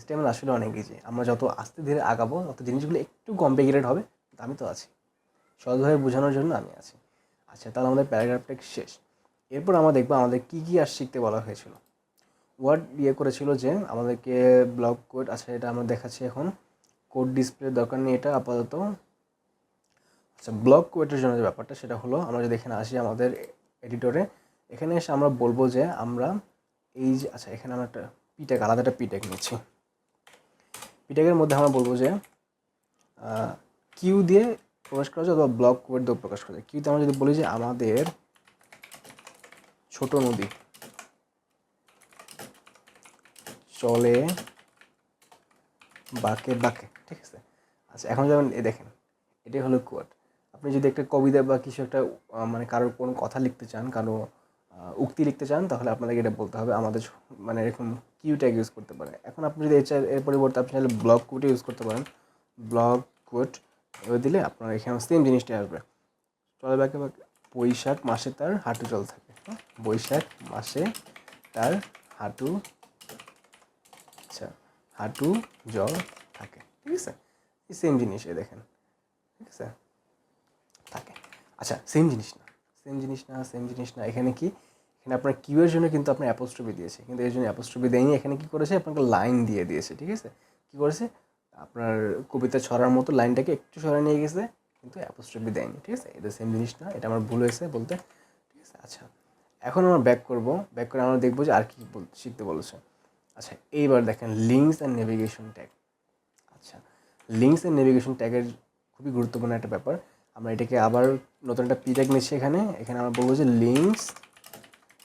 HTML আসলে অনেক ইজি। আমরা যত আস্তে ধীরে আগাবো তত জিনিসগুলো একটু কমপ্লিকেটেড হবে, আমি তো আছি, সহজভাবে বোঝানোর জন্য আমি আছি। আচ্ছা, তাহলে আমাদের প্যারাগ্রাফ ট্যাগ শেষ। এরপর আমরা দেখবো আমাদের কী কী আর শিখতে বলা হয়েছিল। ওয়ার্ড করেছিল যে আমাদেরকে ব্লক কোড, আচ্ছা এটা আমরা দেখাচ্ছি এখন, কোড ডিসপ্লে দরকার নেই এটা আপাতত। আচ্ছা, ব্লক কোডের জন্য যে ব্যাপারটা, সেটা হলো আমরা যদি এখানে আসি আমাদের এডিটরে, এখানে এসে আমরা বলবো যে আমরা এই যে, আচ্ছা এখানে আমরা একটা পিট্যাগ, আলাদা একটা পিট্যাগ নিচ্ছি। পিট্যাগের মধ্যে আমরা বলবো যে কিউ দিয়ে প্রকাশ করা যায় অথবা ব্লক কোড দিয়ে প্রকাশ করা যায়। কিউতে আমরা যদি বলি যে আমাদের ছোট নদী চলে বাঁকে বাঁকে, ঠিক আছে? আচ্ছা, এখন যেমন দেখেন, এটাই হলো কোড। আপনি যদি একটা কবিতা বা কিছু একটা মানে কারোর কোনো কথা লিখতে চান, কারো উক্তি লিখতে চান, তাহলে আপনাদেরকে এটা বলতে হবে আমাদের মানে এরকম কিউ ট্যাগ ইউজ করতে পারে। এখন আপনি যদি এর পরিবর্তে আপনি চাইলে ব্লক কোড ইউজ করতে পারেন, ব্লক কোড এবার দিলে আপনার এখানে সেম জিনিসটাই আসবে। চলে বাঁকে বাঁকে, বৈশাখ মাসে তার হাঁটু জল থাকে, বৈশাখ মাসে তার হাঁটু, আচ্ছা হাঁটু জল থাকে, ঠিক আছে? এই সেম জিনিস, এই দেখেন, ঠিক আছে, থাকে। আচ্ছা, সেম জিনিস না, এখানে কি, এখানে আপনার কিউয়ের জন্য কিন্তু আপনার অ্যাপোস্ট্রফি দিয়েছে, কিন্তু এর জন্য অ্যাপোস্ট্রফি দেয়নি। এখানে কী করেছে, আপনাকে লাইন দিয়ে দিয়েছে, ঠিক আছে? কী করেছে, আপনার কবিতা ছড়ার মতো লাইনটাকে একটু সরাই নিয়ে গেছে, কিন্তু অ্যাপোস্ট্রফি দেয়নি, ঠিক আছে? এটা সেম জিনিস না, এটা আমার ভুল হয়েছে বলতে, ঠিক আছে? আচ্ছা, এখন আমরা ব্যাক করে আমরা দেখবো যে আর কি শিখতে বলেছে। আচ্ছা, এইবার দেখেন লিঙ্কস অ্যান্ড নেভিগেশন ট্যাগ। আচ্ছা, লিঙ্কস অ্যান্ড নেভিগেশন ট্যাগের খুবই গুরুত্বপূর্ণ একটা ব্যাপার। আমরা এটাকে আবার নতুন একটা পি ট্যাগ নিচ্ছি, এখানে আমরা বলবো যে লিঙ্কস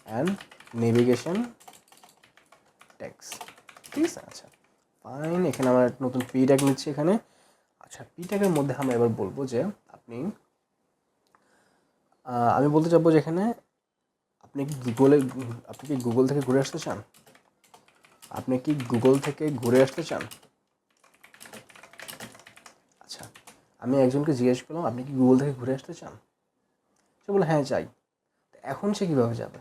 অ্যান্ড নেভিগেশন ট্যাগস, ঠিক আছে? আচ্ছা ফাইন, এখানে আমরা নতুন পি ট্যাগ নিচ্ছি এখানে। আচ্ছা, পি ট্যাগের মধ্যে আমরা এবার বলবো যে আমি বলতে চাইবো যে এখানে আপনি কি গুগল থেকে ঘুরে আসতে চান? আচ্ছা, আমি একজনকে জিজ্ঞেস করলাম আপনি কি গুগল থেকে ঘুরে আসতে চান? সে বললো হ্যাঁ চাই। এখন সে কীভাবে যাবে?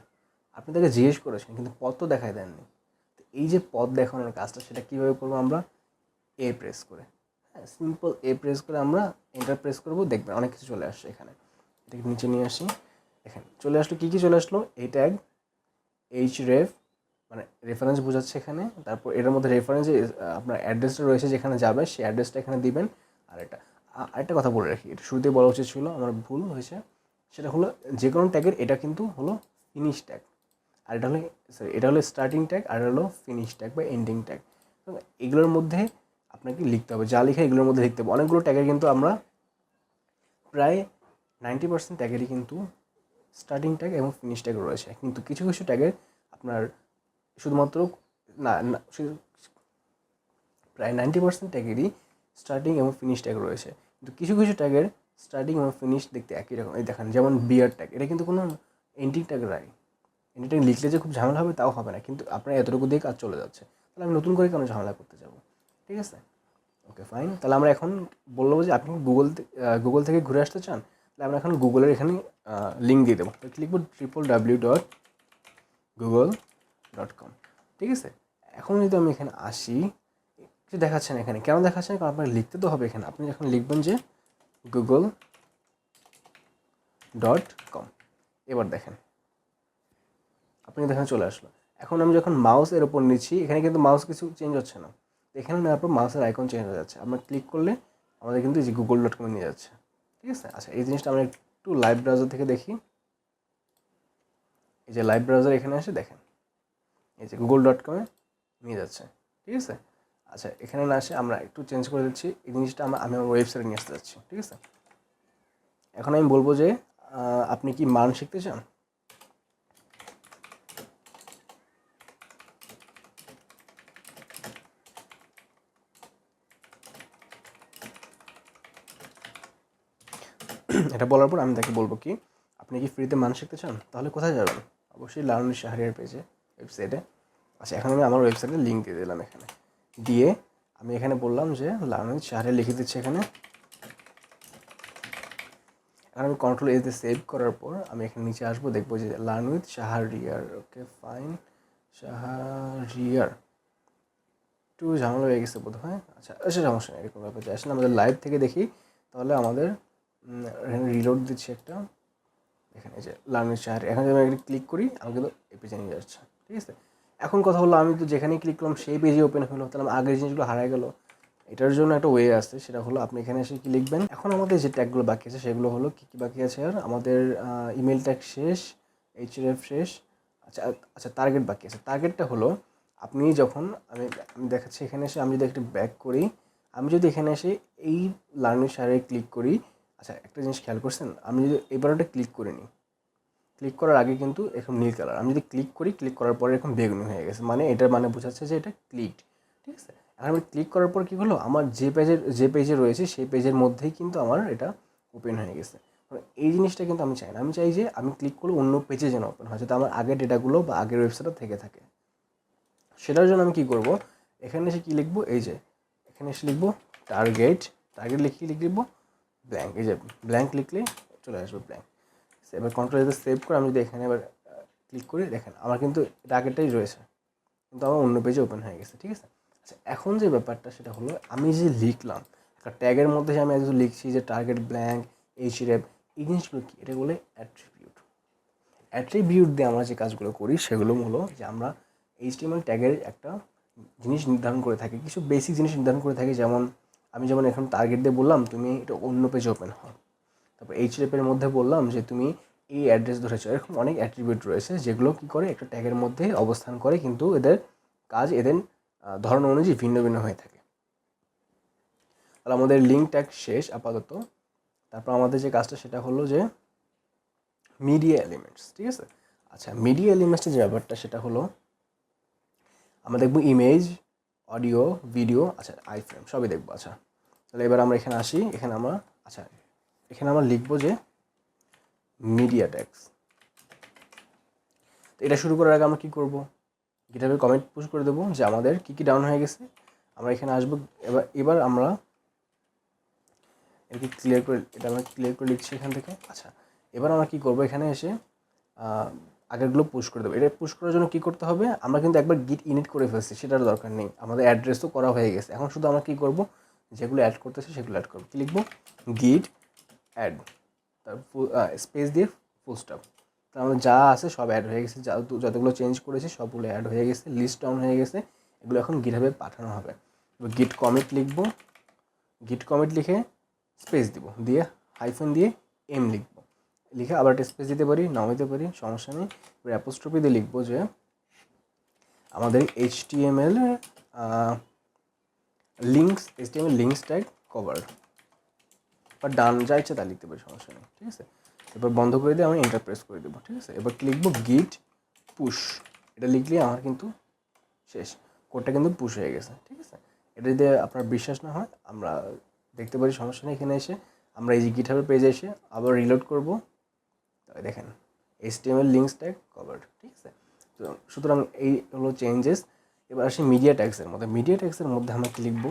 আপনি তাকে জিজ্ঞেস করেছেন কিন্তু পথ তো দেখাই দেননি। তো এই যে পথ দেখানোর কাজটা, সেটা কীভাবে করবো আমরা? এ প্রেস করে, হ্যাঁ সিম্পল এ প্রেস করে আমরা এন্টার প্রেস করবো, দেখবেন অনেক কিছু চলে আসছে। এখানে এটাকে নিচে নিয়ে আসি, এখানে চলে আসলো, কী কী চলে আসলো, এই ট্যাগ, href মানে রেফারেন্স বোঝাচ্ছে এখানে। তারপর এটার মধ্যে রেফারেন্সে আপনার অ্যাড্রেসটা রয়েছে, যেখানে যাবে সেই অ্যাড্রেসটা এখানে দিবেন। আর আরেকটা কথা বলে রাখি, এটা শুরুতেই বলা উচিত ছিল, আমার ভুল হয়েছে। সেটা হলো যে কোনো ট্যাগের এটা কিন্তু হলো ফিনিশ ট্যাগ, আর এটা হলো স্টার্টিং ট্যাগ, আর হলো ফিনিশ ট্যাগ বা এন্ডিং ট্যাগ। এগুলোর মধ্যে আপনাকে লিখতে হবে, যা লিখে এগুলোর মধ্যে লিখতে হবে। অনেকগুলো ট্যাগের কিন্তু আমরা প্রায় 90% ট্যাগেরই কিন্তু স্টার্টিং ট্যাগ এবং ফিনিশ ট্যাগ রয়েছে, কিন্তু কিছু কিছু ট্যাগের আপনার শুধুমাত্র শুধু প্রায় 90% ট্যাগেরই স্টার্টিং এবং ফিনিশ ট্যাগ রয়েছে, কিন্তু কিছু কিছু ট্যাগের স্টার্টিং এবং ফিনিশ দেখতে একই রকম। এই দেখেন, যেমন বিয়ার ট্যাগ, এটা কিন্তু কোনো এন্ডিং ট্যাগ নাই। এন্ডিং ট্যাগ লিখলে যে খুব ঝামেলা হবে তাও হবে না, কিন্তু আপনার এতটুকু দিয়ে কাজ চলে যাচ্ছে, তাহলে আমি নতুন করে কেন ঝামেলা করতে যাব? ঠিক আছে, ওকে ফাইন। তাহলে আমরা এখন বলবো যে আপনি গুগল থেকে ঘুরে আসতে চান, তাহলে আমরা এখন গুগলের এখানে লিঙ্ক দিয়ে দেবো। লিখবো www.google.com। ঠিক আছে, এখন যদি আমি এখানে আসি, কিছু দেখাচ্ছে না এখানে, কেন দেখাচ্ছে না? কারণ আপনাকে লিখতে তো হবে এখানে। আপনি যখন লিখবেন যে google.com, এবার দেখেন আপনি দেখেন চলে আসলো। এখন আমি যখন মাউস এর ওপর নিচ্ছি, এখানে কিন্তু মাউস কিছু চেঞ্জ হচ্ছে না, এখানে নেওয়ার পর মাউসের আইকন চেঞ্জ হয়ে যাচ্ছে। আমরা ক্লিক করলে আমাদের কিন্তু এই যে google.com নিয়ে যাচ্ছে। ঠিক আছে, আচ্ছা এই জিনিসটা আমরা একটু লাইভ ব্রাউজার থেকে দেখি। এই যে লাইভ ব্রাউজার এখানে এসে দেখেন, এই যে google.com নিয়ে যাচ্ছে। ঠিক আছে, আচ্ছা এখানে না আসে আমরা একটু চেঞ্জ করে দিচ্ছি এই জিনিসটা, আমি আমার ওয়েবসাইটে নিয়ে আসতে যাচ্ছি। ঠিক আছে, এখন আমি বলবো যে আপনি কি মান শিখতে চান? এটা বলার পর আমি তাকে বলবো কি, আপনি কি ফ্রিতে মান শিখতে চান? তাহলে কোথায় যাবেন? অবশ্যই লার্ন উইথ শাহরিয়ার পেজে, ওয়েবসাইটে। আচ্ছা এখন আমি আমার ওয়েবসাইটের লিঙ্ক দিয়ে দিলাম এখানে, দিয়ে আমি এখানে বললাম যে লার্ন উইথ শাহরিয়ার লিখে দিচ্ছি এখানে। এখন আমি কন্ট্রোল এ দিয়ে সেভ করার পর আমি এখানে নিচে আসবো, দেখবো যে learn with Shahriar. Okay fine, Shahriar একটু ঝামেলা হয়ে গেছে বোধ হয়। আচ্ছা আচ্ছা সমস্যা নেই, এরকম ব্যাপার যে আসলে আমাদের লাইভ থেকে দেখি, তাহলে আমাদের এখানে রিলোড দিচ্ছি একটা। এখানে যে লার্ন উইথ শাহরিয়ার, এখন যদি আমি ক্লিক করি আমি কিন্তু এই পেজে নিয়ে যাচ্ছে। ঠিক আছে, এখন কথা হলো আমি তো যেখানেই ক্লিক করলাম সেই পেজে ওপেন হলো, তাহলে আমার আগের জিনিসগুলো হারাই গেল। এটার জন্য একটা ওয়ে আছে, সেটা হলো আপনি এখানে এসে কি লিখবেন। এখন আমাদের যে ট্যাগগুলো বাকি আছে সেগুলো হলো কী কী বাকি আছে, আর আমাদের ইমেল ট্যাগ শেষ, এইচরেফ শেষ। আচ্ছা আচ্ছা টার্গেট বাকি আছে। টার্গেটটা হলো আপনি যখন আমি দেখাচ্ছি এখানে এসে, আমি যদি একটু ব্যাক করি, আমি যদি এখানে এসে এই লার্নিং শারে ক্লিক করি। আচ্ছা একটা জিনিস খেয়াল করছেন, আমি যদি এবার ওটা ক্লিক করে নিই, ক্লিক করার আগে কিন্তু এরকম নীল কালার, আমি যদি ক্লিক করি, ক্লিক করার পরে এরকম বেগুনি হয়ে গেছে, মানে এটার মানে বোঝাচ্ছে যে এটা ক্লিকড। ঠিক আছে, এখন আমি ক্লিক করার পর কী হলো, আমার যে পেজে রয়েছে সেই পেজের মধ্যেই কিন্তু আমার এটা ওপেন হয়ে গেছে। এই জিনিসটা কিন্তু আমি চাই না, আমি চাই যে আমি ক্লিক করলে অন্য পেজে যেন ওপেন হয়, যাতে আমার আগের ডেটাগুলো বা আগের ওয়েবসাইটটা থেকে থাকে। সেটার জন্য আমি কী করব, এখানে এসে কী লিখবো, এই যে এখানে এসে লিখবো টার্গেট লিখবো ব্ল্যাঙ্ক। এই যে ব্ল্যাঙ্ক লিখলে চলে আসবে ব্ল্যাঙ্ক। এবার কন্ট্রোল এতে সেভ করে আমি যদি এখানে এবার ক্লিক করি, দেখেন আমার কিন্তু টার্গেটটাই রয়েছে, কিন্তু আমার অন্য পেজে ওপেন হয়ে গেছে। ঠিক আছে, আচ্ছা এখন যে ব্যাপারটা সেটা হলো, আমি যে লিখলাম একটা ট্যাগের মধ্যে যে আমি একটু লিখছি যে টার্গেট ব্ল্যাঙ্ক এইচরেফ, এই জিনিসগুলো কি, এটা বলে অ্যাট্রিবিউট দিয়ে আমরা যে কাজগুলো করি সেগুলো হলো যে আমরা এইচটিএমএল ট্যাগের একটা জিনিস নির্ধারণ করে থাকি, কিছু বেসিক জিনিস নির্ধারণ করে থাকি। যেমন আমি যেমন এখন টার্গেট দিয়ে বললাম তুমি এটা অন্য পেজে ওপেন হও, তারপর এইচরেফের মধ্যে বললাম যে তুমি এই অ্যাড্রেস ধরেছো। এরকম অনেক অ্যাট্রিবিউট রয়েছে যেগুলো কী করে একটা ট্যাগের মধ্যে অবস্থান করে, কিন্তু এদের কাজ এদের ধরন অনুযায়ী ভিন্ন ভিন্ন হয়ে থাকে। তাহলে আমাদের লিঙ্ক ট্যাগ শেষ আপাতত। তারপর আমাদের যে কাজটা সেটা হলো যে মিডিয়া এলিমেন্টস। ঠিক আছে, আচ্ছা মিডিয়া এলিমেন্টসের যে ব্যাপারটা সেটা হলো আমরা দেখবো ইমেজ, অডিও, ভিডিও, আচ্ছা আইফ্রেম সবই দেখবো। আচ্ছা তাহলে এবার আমরা এখানে আসি, এখানে আমরা আচ্ছা এখানে আমরা লিখবো যে মিডিয়া ট্যাগস। তো এটা শুরু করার আগে আমরা কী করবো, গিটহাবে কমেন্ট পুশ করে দেবো যে আমাদের কী কী ডাউন হয়ে গেছে। আমরা এখানে আসবো, এবার আমরা এটাকে ক্লিয়ার করে, এটা আমরা ক্লিয়ার করে লিখছি এখান থেকে। আচ্ছা এবার আমরা কী করবো, এখানে এসে আগেরগুলো পুশ করে দেবো। এটা পুশ করার জন্য কী করতে হবে, আমরা কিন্তু একবার গিট ইনিট করে ফেলছি, সেটার দরকার নেই, আমাদের অ্যাড্রেস তো করা হয়ে গেছে। এখন শুধু আমরা কী করবো, যেগুলো অ্যাড করতেছি সেগুলো অ্যাড করবো। কী লিখবো, গিট অ্যাড, তার স্পেস দিয়ে ফুল স্টপ। তো আমাদের যা আছে সব অ্যাড হয়ে গেছে, যতগুলো চেঞ্জ করেছি সবগুলো অ্যাড হয়ে গেছে, লিস্ট ডাউন হয়ে গেছে, এগুলো এখন গিটহাবে পাঠানো হবে। গিট কমিট লিখবো, গিট কমিট লিখে স্পেস দিব, দিয়ে হাইফেন দিয়ে এম লিখবো, লিখে আবার একটা স্পেস দিতে পারি, নাও দিতে পারি, সমস্যা নেই। এবার অ্যাপোস্ট্রফি দিয়ে লিখবো যে আমাদের এইচটিএমএল লিঙ্কস ট্যাগ কভার। বা ডান যা ইচ্ছা তা লিখতে পারি, সমস্যা নেই, ঠিক আছে। এবার বন্ধ করে দিয়ে আমি এন্টার প্রেস করে দেবো, ঠিক আছে। এবার লিখবো গিট পুশ, এটা লিখলে আমার কিন্তু শেষ, কোডটা কিন্তু পুশ হয়ে গেছে, ঠিক আছে। এটা যদি আপনার বিশ্বাস না হয় আমরা দেখতে পারি, সমস্যা নেই। এখানে এসে আমরা এই যে গিটহাবের পেজে এসে আবার রিলোড করবো, দেখেন HTML লিঙ্কস ট্যাগ কভার্ড, ঠিক আছে। তো সুতরাং এই হলো চেঞ্জেস। এবার আসি মিডিয়া ট্যাগসের মধ্যে। মিডিয়া ট্যাগসের মধ্যে আমরা কী লিখবো,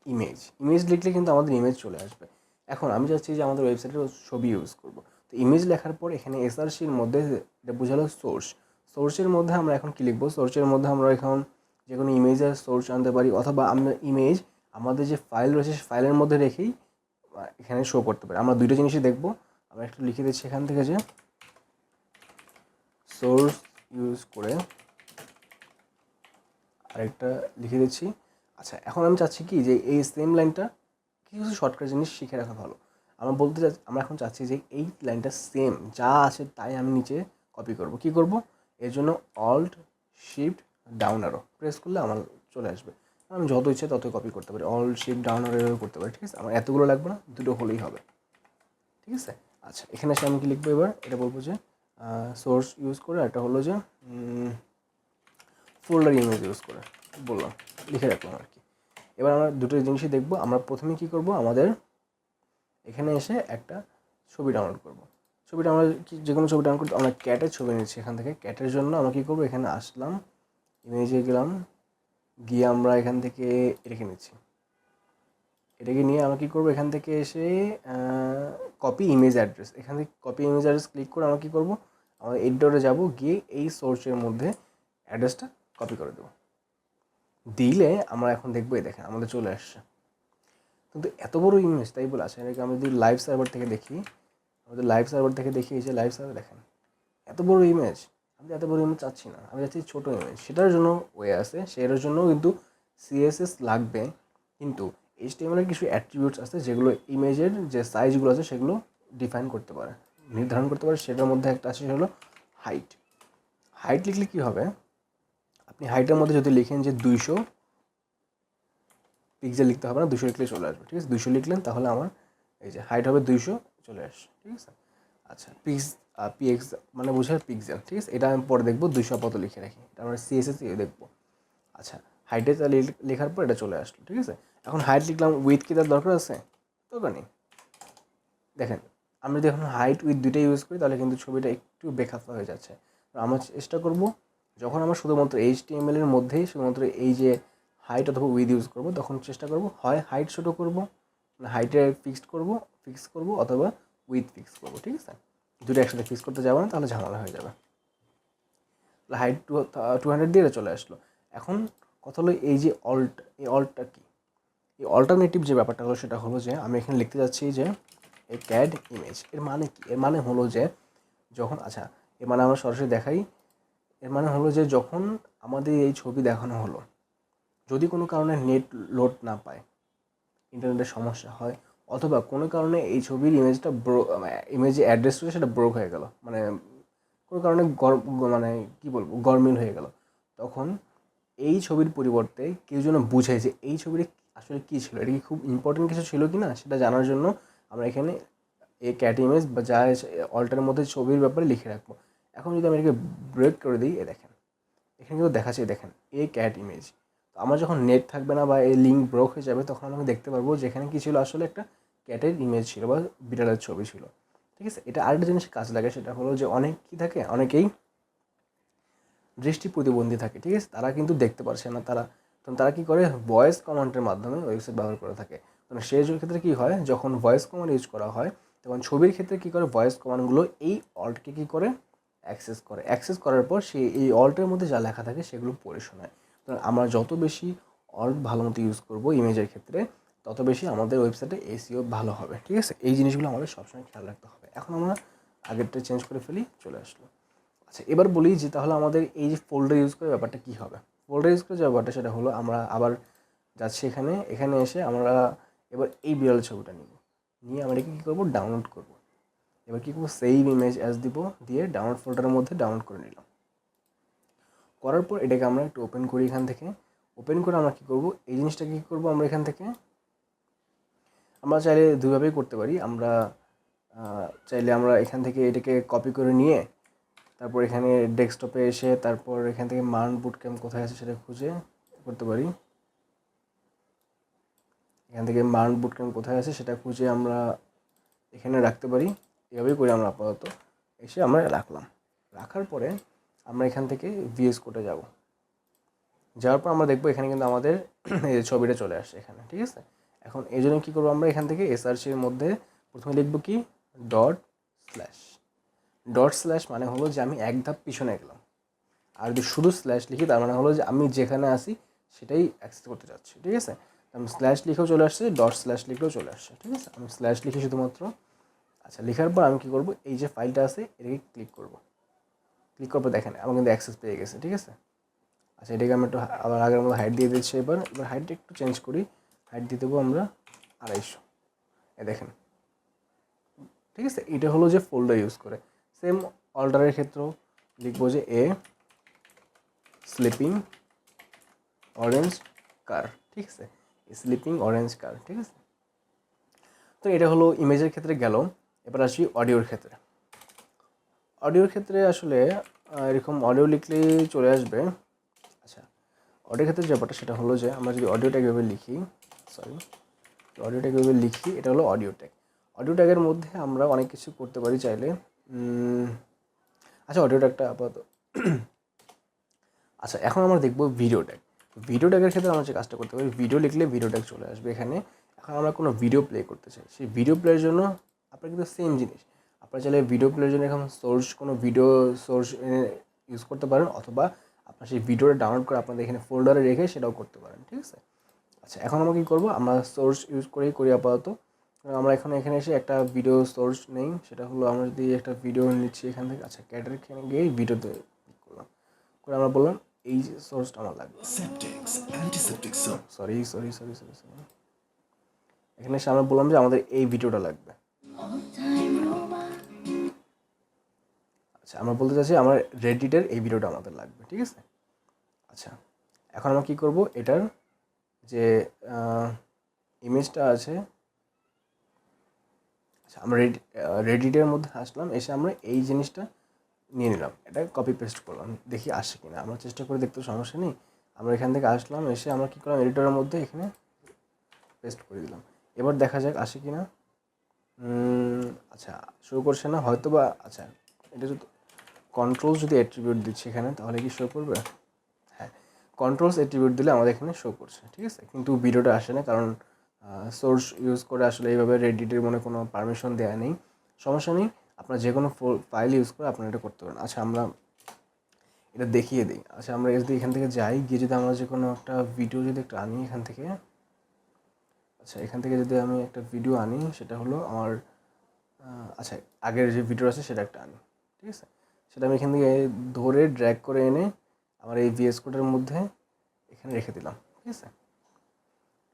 ইমেজ। ইমেজ লিখলে কিন্তু আমাদের ইমেজ চলে আসবে। এখন আমি চাচ্ছি যে আমাদের ওয়েবসাইটের ছবি ইউজ করব, তো ইমেজ লেখার পর এখানে SRCর মধ্যে এটা বোঝালো সোর্স। সোর্সের মধ্যে আমরা এখন কী লিখবো, সোর্সের মধ্যে আমরা এখন যে কোনো ইমেজের সোর্স আনতে পারি, অথবা আমরা ইমেজ আমাদের যে ফাইল রয়েছে সেই ফাইলের মধ্যে রেখেই এখানে শো করতে পারি। আমরা দুইটা জিনিসই দেখবো। আমরা একটু লিখে দিচ্ছি এখান থেকে যে সোর্স ইউজ করে, আরেকটা লিখে দিচ্ছি। আচ্ছা, এখন আমি চাচ্ছি কি যে এই সেম লাইনটা কিছু শর্টকাট জিনিস শিখে রাখা ভালো। আমরা এখন চাচ্ছি যে এই লাইনটা সেম যা আছে তাই আমি নিচে কপি করব। কি করব, এর জন্য alt shift down arrow press করলে আমার চলে আসবে। আমি যত ইচ্ছে ততই কপি করতে পারি, অল্ট শিফট ডাউন অ্যারো করতে পারি, ঠিক আছে। আমার এতগুলো লাগবে না, দুটো হলেই হবে, ঠিক আছে। আচ্ছা, এখানে এসে আমি কি লিখবো, এবার এটা বলবো যে সোর্স ইউজ করে, একটা হলো যে ফোল্ডার ইমেজ ইউজ করে বললাম, লিখে রাখলাম আর কি। এবার আমরা দুটো জিনিসই দেখবো। আমরা প্রথমে কি করব, আমাদের এখানে এসে একটা ছবি ডাউনলোড করব। ছবিটা আমরা যে কোনো ছবি ডাউনলোড করতে আমরা ক্যাটের ছবি নিচ্ছি এখান থেকে। ক্যাটের জন্য আমরা কী করবো, এখানে আসলাম, ইমেজে গেলাম, গিয়ে আমরা এখান থেকে রেখে নিচ্ছি। এটাকে নিয়ে আমরা কী করবো, এখান থেকে এসে কপি ইমেজ অ্যাড্রেস, এখান থেকে কপি ইমেজ অ্যাড্রেস ক্লিক করে আমরা কী করবো, আমরা এডিটরে যাব, গিয়ে এই সোর্সের মধ্যে অ্যাড্রেসটা কপি করে দেবো। দিলে আমরা এখন দেখবো, এই দেখেন আমাদের চলে আসছে। কিন্তু এত বড় ইমেজ, তাই বলে আসে নাকি? আমরা যদি লাইভ সার্ভার থেকে দেখি, আমাদের লাইভ সার্ভার থেকে দেখি, এই যে লাইভ সার্ভার দেখেন এত বড় ইমেজ। আমি এত বড় ইমেজ চাচ্ছি না, আমি চাচ্ছি ছোটো ইমেজ। সেটার জন্য ওয়ে আছে, সেটার জন্য কিন্তু CSS লাগবে, কিন্তু HTML এর কিছু অ্যাট্রিবিউটস আছে যেগুলো ইমেজের যে সাইজগুলো আছে সেগুলো ডিফাইন করতে পারে, নির্ধারণ করতে পারে। সেটার মধ্যে একটা আছে হলো হাইট। হাইট লিখলে কী হবে, আপনি হাইটের মধ্যে যদি লিখেন যে 200 পিক্সেল, লিখতে হবে না, 200 লিখলে চলে আসবে, ঠিক আছে। 200 লিখলেন তাহলে আমার এই যে হাইট হবে 200, চলে আসছে, ঠিক আছে। আচ্ছা, PX মানে বোঝায় পিক্সেল, ঠিক আছে। এটা আমি পরে দেখবো 200 কত লিখে রাখি, এটা আমরা CSS দেখবো। আচ্ছা, হাইটে লেখার পর এটা চলে আসলো, ঠিক আছে। এখন হাইট লিখলাম, উইথ কি তার দরকার আছে? দরকার নেই। দেখেন আমি যদি এখন হাইট উইথ দুইটা ইউজ করি তাহলে কিন্তু ছবিটা একটু বেখাপ্পা হয়ে যাচ্ছে। আমরা চেষ্টা করব যখন আমরা শুধুমাত্র HTML এর মধ্যেই শুধুমাত্র এই যে হাইট অথবা উইথ ইউজ করব, তখন চেষ্টা করব হয় হাইট ছোটো করবো, মানে হাইটে ফিক্স করব, অথবা উইথ ফিক্স করবো, ঠিক আছে। দুটো একসাথে ফিক্স করতে যাবো না, তাহলে ঝামেলা হয়ে যাবে। তাহলে হাইট 200 দিয়ে চলে আসলো। এখন কথা হলো এই যে এই অল্টটা কি, এই অল্টারনেটিভ যে ব্যাপারটা হলো সেটা হলো যে আমি এখানে লিখতে যাচ্ছি যে এই ক্যাড ইমেজ। এর মানে কি? এর মানে হলো যে যখন, আচ্ছা এর মানে আমরা সরাসরি দেখাই। এর মানে হলো যে যখন আমাদের এই ছবি দেখানো হলো, যদি কোনো কারণে নেট লোড না পায়, ইন্টারনেটের সমস্যা হয়, অথবা কোনো কারণে এই ছবির ইমেজটা ইমেজের অ্যাড্রেস রয়েছে সেটা ব্রোক হয়ে গেল, মানে কোনো কারণে মানে কী বলবো, গরমিল হয়ে গেল, তখন এই ছবির পরিবর্তে কেউ যেন বুঝে যে এই ছবিটা আসলে কী ছিল, এটা কি খুব ইম্পর্টেন্ট কিছু ছিল কি না সেটা জানার জন্য আমরা এখানে এই ক্যাট ইমেজ বা যা অল্টারের মধ্যে ছবির ব্যাপারে লিখে রাখবো। এখন যদি আমি এটাকে ব্রেক করে দিই, দেখেন এখানে কিন্তু দেখাচ্ছে, দেখেন এই ক্যাট ইমেজ। তো আমার যখন নেট থাকবে না বা এই লিঙ্ক ব্রোক হয়ে যাবে, তখন আমি দেখতে পারবো যেখানে কী ছিল, আসলে একটা ক্যাটের ইমেজ ছিল বা বিড়ালের ছবি ছিল, ঠিক আছে। এটা আরেকটা জিনিস কাজ লাগে, সেটা হলো যে অনেক কী থাকে, অনেকেই দৃষ্টি প্রতিবন্ধী থাকে, ঠিক আছে। তারা কিন্তু দেখতে পারছে না, তারা কী করে, ভয়েস কমান্ডের মাধ্যমে ওয়েবসাইট ব্যবহার করে থাকে। মানে সেই ক্ষেত্রে কী হয়, যখন ভয়েস কমান্ড ইউজ করা হয় তখন ছবির ক্ষেত্রে কী করে, ভয়েস কমান্ডগুলো এই অল্টকে কী করে অ্যাক্সেস করার পর সে এই অল্টের মধ্যে যা লেখা থাকে সেগুলো পড়ে শোনায়। তো আমরা যত বেশি অল্ট ভালো মতো ইউজ করবো ইমেজের ক্ষেত্রে, তত বেশি আমাদের ওয়েবসাইটে SEO ভালো হবে, ঠিক আছে। এই জিনিসগুলো আমাদের সবসময় খেয়াল রাখতে হবে। এখন আমরা আগেরটা চেঞ্জ করে ফেলি, চলে আসলো। আচ্ছা, এবার বলি যে তাহলে আমাদের এই যে ফোল্ডার ইউজ করে ব্যাপারটা কী হবে। ফোল্ডার ইউজ করে যে ব্যাপারটা সেটা হলো, আমরা আবার যাচ্ছি এখানে এসে আমরা এবার এই বিড়াল ছবিটা নিয়ে আমরা কী করবো, ডাউনলোড করব। এবার কী করবো, সেভ ইমেজ অ্যাজ দিব, দিয়ে ডাউনলোড ফোল্ডারের মধ্যে ডাউনলোড করে নিলাম। করার পর এটাকে আমরা একটু ওপেন করি, এখান থেকে ওপেন করে আমরা কী করবো, এই জিনিসটা কী করবো, আমরা এখান থেকে আমরা চাইলে দুইভাবেই করতে পারি। আমরা চাইলে আমরা এখান থেকে এটাকে কপি করে নিয়ে তারপর এখানে ডেস্কটপে এসে তারপর এখান থেকে মার্ন বুটক্যাম্প কোথায় আছে সেটা খুঁজে করতে পারি। এখান থেকে মার্ন বুটক্যাম্প কোথায় আছে সেটা খুঁজে আমরা এখানে রাখতে পারি। এভাবেই করে আমরা আপাতত এসে আমরা রাখলাম। রাখার পরে আমরা এখান থেকে ভিএস কোডে যাব। যাওয়ার পর আমরা দেখবো এখানে কিন্তু আমাদের এই ছবিটা চলে আসছে এখানে, ঠিক আছে। এখন এই জন্য কী করবো, আমরা এখান থেকে এসআরসির মধ্যে প্রথমে লিখবো কি ডট স্ল্যাশ মানে হলো যে আমি এক ধাপ পিছনে গেলাম। আর যদি শুধু স্ল্যাশ লিখি তার মানে হলো যে আমি যেখানে আসি সেটাই অ্যাক্সেস করতে চাচ্ছি, ঠিক আছে। আমি স্ল্যাশ লিখেও চলে আসছে, ডট স্ল্যাশ লিখলেও চলে আসছে, ঠিক আছে। আমি স্ল্যাশ লিখি শুধুমাত্র। আচ্ছা, লেখার পর আমি কী করবো, এই যে ফাইলটা আছে এটাকে ক্লিক করবো। ক্লিক করার পর দেখেন আমার কিন্তু অ্যাক্সেস পেয়ে গেছে, ঠিক আছে। আচ্ছা, এটাকে আমি একটু আবার আগের মতো হাইট দিয়ে দিচ্ছি। এবার হাইটটা একটু চেঞ্জ করি। হাইট দিয়ে দেবো আমরা 250। দেখেন, ঠিক আছে। এটা হলো যে ফোল্ডার ইউজ করে। সেম অল্টারের ক্ষেত্রেও লিখবো যে এ স্লিপিং অরেঞ্জ কার, ঠিক আছে। স্লিপিং অরেঞ্জ কার, ঠিক আছে। তো এটা হলো ইমেজের ক্ষেত্রে গেল। এবার আসি অডিওর ক্ষেত্রে। অডিওর ক্ষেত্রে আসলে এরকম অডিও লিখলেই চলে আসবে। আচ্ছা, অডিওর ক্ষেত্রে যে ব্যাপারটা সেটা হলো যে আমরা যদি অডিও ট্যাগ লিখি, এটা হলো অডিও ট্যাগ। অডিও ট্যাগের মধ্যে আমরা অনেক কিছু করতে পারি চাইলে। আচ্ছা, অডিও ট্যাগটা আপাতত আচ্ছা, এখন আমরা দেখবো ভিডিও ট্যাগ। ভিডিও ট্যাগের ক্ষেত্রে আমরা যে কাজটা করতে পারি, ভিডিও লিখলে ভিডিও ট্যাগ চলে আসবে এখানে। এখন আমরা কোনো ভিডিও প্লে করতে চাই, সেই ভিডিও প্লের জন্য আপনার কিন্তু সেম জিনিস। আপনারা চাইলে ভিডিও প্লের জন্য এখন কোনো ভিডিও সোর্স ইউজ করতে পারেন, অথবা আপনার সেই ভিডিওটা ডাউনলোড করে আপনাদের এখানে ফোল্ডারে রেখে সেটাও করতে পারেন, ঠিক আছে। আচ্ছা, এখন আমরা কী করবো, আমরা সোর্স ইউজ করি আপাতত। আমরা এখানে এসে একটা ভিডিও সোর্স নেই, সেটা হলো আমরা যদি একটা ভিডিও নিচ্ছি এখান থেকে। আচ্ছা, ক্যাটের এখানে গিয়ে ভিডিওতে ক্লিক করলাম, করে আমরা বললাম এই যে সোর্সটা আমার লাগবে। সরি, এখানে এসে আমরা বললাম যে আমাদের এই ভিডিওটা লাগবে। আচ্ছা, আমরা বলতে চাচ্ছি আমার রেডিটের এই ভিডিওটা আমাদের লাগবে, ঠিক আছে। আচ্ছা, এখন আমরা কী করবো, এটার যে ইমেজটা আছে, আচ্ছা আমরা রেডিটের মধ্যে আসলাম, এসে আমরা এই জিনিসটা নিয়ে নিলাম, এটা কপি পেস্ট করলাম, দেখি আসে কিনা। আমরা চেষ্টা করে দেখতে সমস্যা নেই। আমরা এখান থেকে আসলাম, এসে আমরা কী করলাম, এডিটরের মধ্যে এখানে পেস্ট করে দিলাম। এবার দেখা যাক আসে কিনা। আচ্ছা, শো করছে না হয়তো বা। আচ্ছা, এটা যদি কন্ট্রোলস যদি অ্যাট্রিবিউট দিচ্ছি এখানে, তাহলে কি শো করবে? হ্যাঁ, কন্ট্রোলস অ্যাট্রিবিউট দিলে আমাদের এখানে শো করছে, ঠিক আছে। কিন্তু ভিডিওটা আসে না, কারণ সোর্স ইউজ করে আসলে এইভাবে রেডিটের মনে কোনো পারমিশন দেওয়া নেই। সমস্যা নেই, আপনার যে কোনো ফাইল ইউজ করে আপনারা এটা করতে পারেন। আচ্ছা, আমরা এটা দেখিয়ে দিই। আচ্ছা, আমরা যদি এখান থেকে যাই, গিয়ে যদি আমরা যে কোনো একটা ভিডিও যদি একটা আনি এখান থেকে। আচ্ছা, এখান থেকে যদি আমি একটা ভিডিও আনি, সেটা হলো আমার আচ্ছা আগের যে ভিডিও আছে সেটা একটা আনি, ঠিক আছে। সেটা আমি এখান থেকে ধরে ড্র্যাগ করে এনে আমার এই ভিএস কোডের মধ্যে এখানে রেখে দিলাম, ঠিক আছে।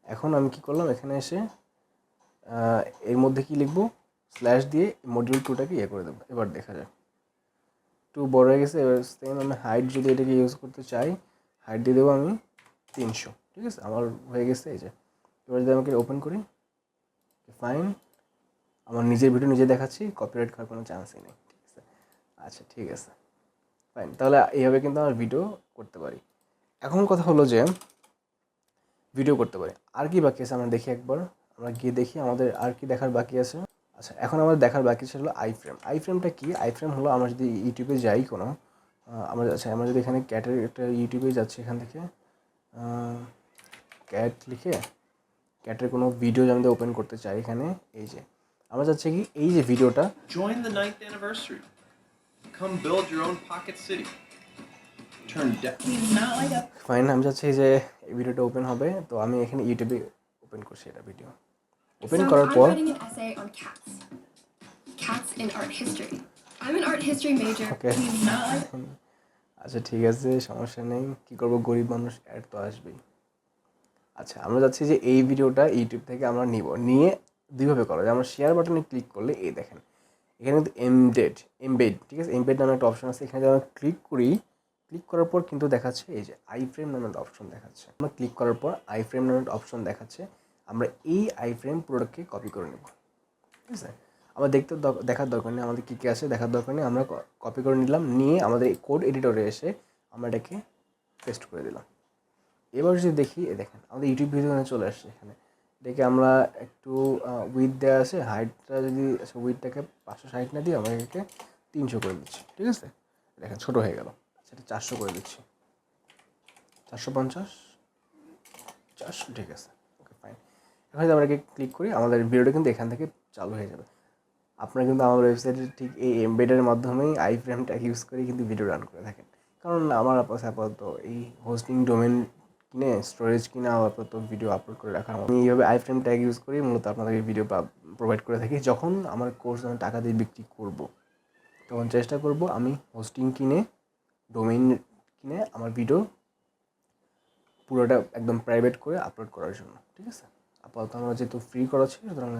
এখন আমি কি করলাম, এখানে এসে এর মধ্যে কি লিখবো, স্ল্যাশ দিয়ে মডিউল 2টাকে ইয়ে করে দেবো। এবার দেখা যাক, একটু বড় হয়ে গেছে। এবার সেম আমি হাইট যদি এটাকে ইউজ করতে চাই, হাইট দিয়ে দেবো আমি 300, ঠিক আছে। আমার হয়ে গেছে এই যে। এবার যদি আমাকে ওপেন করি, ফাইন, আমার নিজের ভিডিও নিজে দেখাচ্ছি, কপিরাইট খাওয়ার কোনো চান্সই নেই, ঠিক আছে। আচ্ছা, ঠিক আছে, ফাইন। তাহলে এইভাবে কিন্তু আমার ভিডিও করতে পারি। এখন কথা হলো যে ভিডিও করতে পারি, আর কি বাকি আছে আমরা দেখি একবার। আমরা গিয়ে দেখি আমাদের আর কি দেখার বাকি আছে। আচ্ছা, এখন আমাদের দেখার বাকি ছিল আইফ্রেম। আইফ্রেমটা কি? আইফ্রেম হলো আমরা যদি ইউটিউবে যাই কোনো আমরা যদি এখানে ক্যাটের একটা ইউটিউবে যাচ্ছি, এখান থেকে ক্যাট লিখে ক্যাটের কোনো ভিডিও আমাদের ওপেন করতে চাই, এখানে এই যে আমরা চাচ্ছি কি এই যে ভিডিওটা, Join the 9th anniversary. Come build your own pocket city. Turn fine, আমি চাচ্ছি যে এই ভিডিওটা ওপেন হবে, তো আমি এখানে ইউটিউবে ওপেন করছি এটা ভিডিও। ওপেন করার পর ওকে, আচ্ছা ঠিক আছে, সমস্যা নেই। কী করবো, গরিব মানুষ, অ্যাড তো আসবেই। আচ্ছা, আমরা যাচ্ছি যে এই ভিডিওটা ইউটিউব থেকে আমরা নিয়ে দুইভাবে করা যায়। আমরা শেয়ার বাটনে ক্লিক করলে এই দেখেন এখানে কিন্তু এমবেড, ঠিক আছে। এমবেড নামে একটা অপশন আছে, এখানে যদি আমরা ক্লিক করি, ক্লিক করার পর কিন্তু দেখাচ্ছে এই যে আইফ্রেম নামে একটা অপশন দেখাচ্ছে। আমরা ক্লিক করার পর আইফ্রেম নামে একটা অপশন দেখাচ্ছে। আমরা এই আই ফ্রেম পুরোটাকে কপি করে নেব, ঠিক আছে। আমার দেখার দরকার নেই আমাদের কী কী আছে, দেখার দরকার নেই। আমরা কপি করে নিলাম, নিয়ে আমাদের কোড এডিটরে এসে আমরা এটাকে পেস্ট করে দিলাম। এবার যদি দেখি, দেখেন আমাদের ইউটিউব ভিডিও চলে আসছে। এখানে দেখে আমরা একটু উইথ দেওয়া আছে, হাইটটা যদি উইথটাকে 560 না দিয়ে আমরা এটাকে 300 করে দিচ্ছি, ঠিক আছে। দেখেন ছোটো হয়ে গেল, সেটা 400 করে দিচ্ছি, 450, 400, ঠিক আছে, ওকে ফাইন। এখন যদি আমরা ক্লিক করি আমাদের ভিডিওটা কিন্তু এখান থেকে চালু হয়ে যাবে। আপনারা কিন্তু আমার ওয়েবসাইটে ঠিক এই এমবেডের মাধ্যমেই আই ফ্রেমটা ইউজ করে কিন্তু ভিডিও রান করে থাকেন। কারণ আমার আপাতত এই হোস্টিং ডোমেন কিনে স্টোরেজ কিনে আপাতত ভিডিও আপলোড করে রাখার মতো আমি এইভাবে আই ফ্রেম ট্যাগ ইউজ করি মূলত আপনাদেরকে ভিডিও প্রোভাইড করে থাকি। যখন আমার কোর্স আমি টাকা দিয়ে বিক্রি করব, তখন চেষ্টা করব আমি হোস্টিং কিনে ডোমেইন কিনে আমার ভিডিও পুরোটা একদম প্রাইভেট করে আপলোড করার জন্য, ঠিক আছে। আপাতত আমরা যেহেতু ফ্রি করাচ্ছি, সুতরাং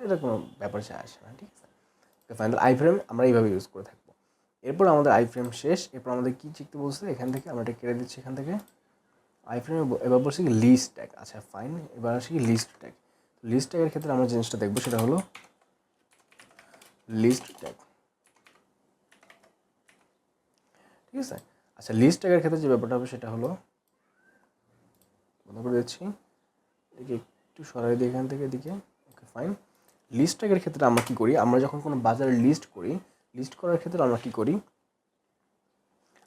এটা কোনো ব্যাপার যায় আসে না, ঠিক আছে। ফাইনাল আই ফ্রেম আমরা এইভাবে ইউজ করে থাকবো। এরপর আমাদের আই ফ্রেম শেষ। এরপর আমাদের কী শিখতে বলছে এখান থেকে, আমরা এটা কেটে দিচ্ছি এখান থেকে। আই ফ্রেমে এবার বলছি কি লিস্ট ট্যাগ। আচ্ছা ফাইন, এবার আসি কি লিস্ট ট্যাগ। লিস্ট ট্যাগের ক্ষেত্রে আমরা জিনিসটা দেখবো সেটা হলো লিস্ট ট্যাগ, ঠিক আছে। আচ্ছা লিস্ট ট্যাগের ক্ষেত্রে যে ব্যাপারটা হবে সেটা হলো, বন্ধ করে দিচ্ছি, এদিকে একটু সরাই দিই এখান থেকে এদিকে, ওকে ফাইন। লিস্ট ট্যাগের ক্ষেত্রে আমরা কী করি, আমরা যখন কোনো বাজারে লিস্ট করি, লিস্ট করার ক্ষেত্রে আমরা কী করি,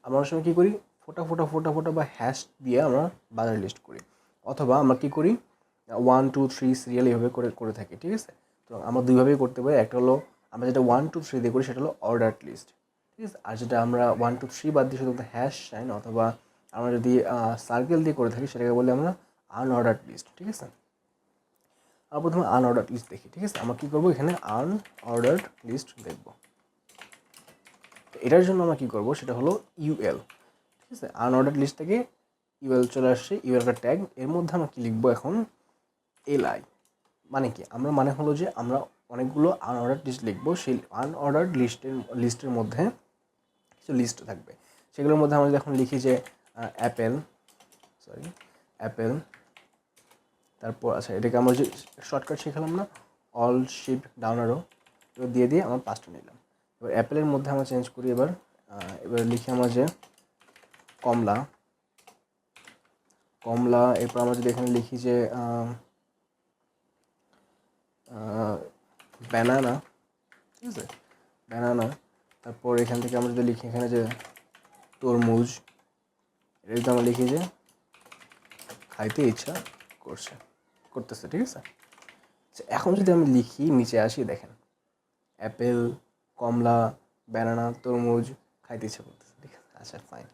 আমরা অনেক সময় কী করি ফোটা বা হ্যাশ দিয়ে আমরা বাজারে লিস্ট করি, অথবা আমরা কী করি 1 2 3 সিরিয়াল এইভাবে করে থাকি, ঠিক আছে। তো আমরা দুইভাবেই করতে পারি। একটা হলো আমরা যেটা 1 2 3 দিয়ে করি সেটা হলো অর্ডার লিস্ট, ঠিক আছে। আর যেটা আমরা 1 2 3 বাদ দিয়ে শুধু হ্যাশ সাইন অথবা আমরা যদি সার্কেল দিয়ে করে থাকি সেটাকে বলি আমরা আনঅর্ডার লিস্ট, ঠিক আছে। আমরা প্রথমে আনঅর্ডার লিস্ট দেখি, ঠিক আছে। আমরা কী করবো, এখানে আনঅর্ডার লিস্ট দেখবো। এটার জন্য আমরা কী করবো সেটা হলো ইউএল, ঠিক আছে। আনঅর্ডার লিস্ট থেকে ইউএল চলে আসছে, ইউএল একটা ট্যাগ। এর মধ্যে আমরা কী লিখবো এখন, এলআই। মানে কি, আমরা মানে হলো যে আমরা অনেকগুলো আনঅর্ডার লিস্ট লিখবো। সেই আনঅর্ডার লিস্টের মধ্যে কিছু লিস্ট থাকবে। সেগুলোর মধ্যে আমরা যখন লিখি যে অ্যাপেল, তারপর আচ্ছা এটাকে আমরা যে শর্টকাট শেখালাম না, অল শিফট ডাউন অ্যারো, এবার দিয়ে আমরা 5টা নিলাম। এবার অ্যাপেলের মধ্যে আমরা চেঞ্জ করি, এবার লিখি আমরা যে কমলা। এরপর আমরা যদি এখানে লিখি যে ব্যানানা, ঠিক আছে, ব্যানানা। তারপর এখান থেকে আমরা যদি লিখি এখানে যে তরমুজ, এটা যদি আমরা লিখি যে খাইতে ইচ্ছা করতেছে, ঠিক আছে। এখন যদি আমি লিখি, নিচে আসি, দেখেন অ্যাপেল, কমলা, ব্যানানা, তরমুজ খাইতে ইচ্ছা করতেছে, ঠিক আছে। আচ্ছা ফাইন,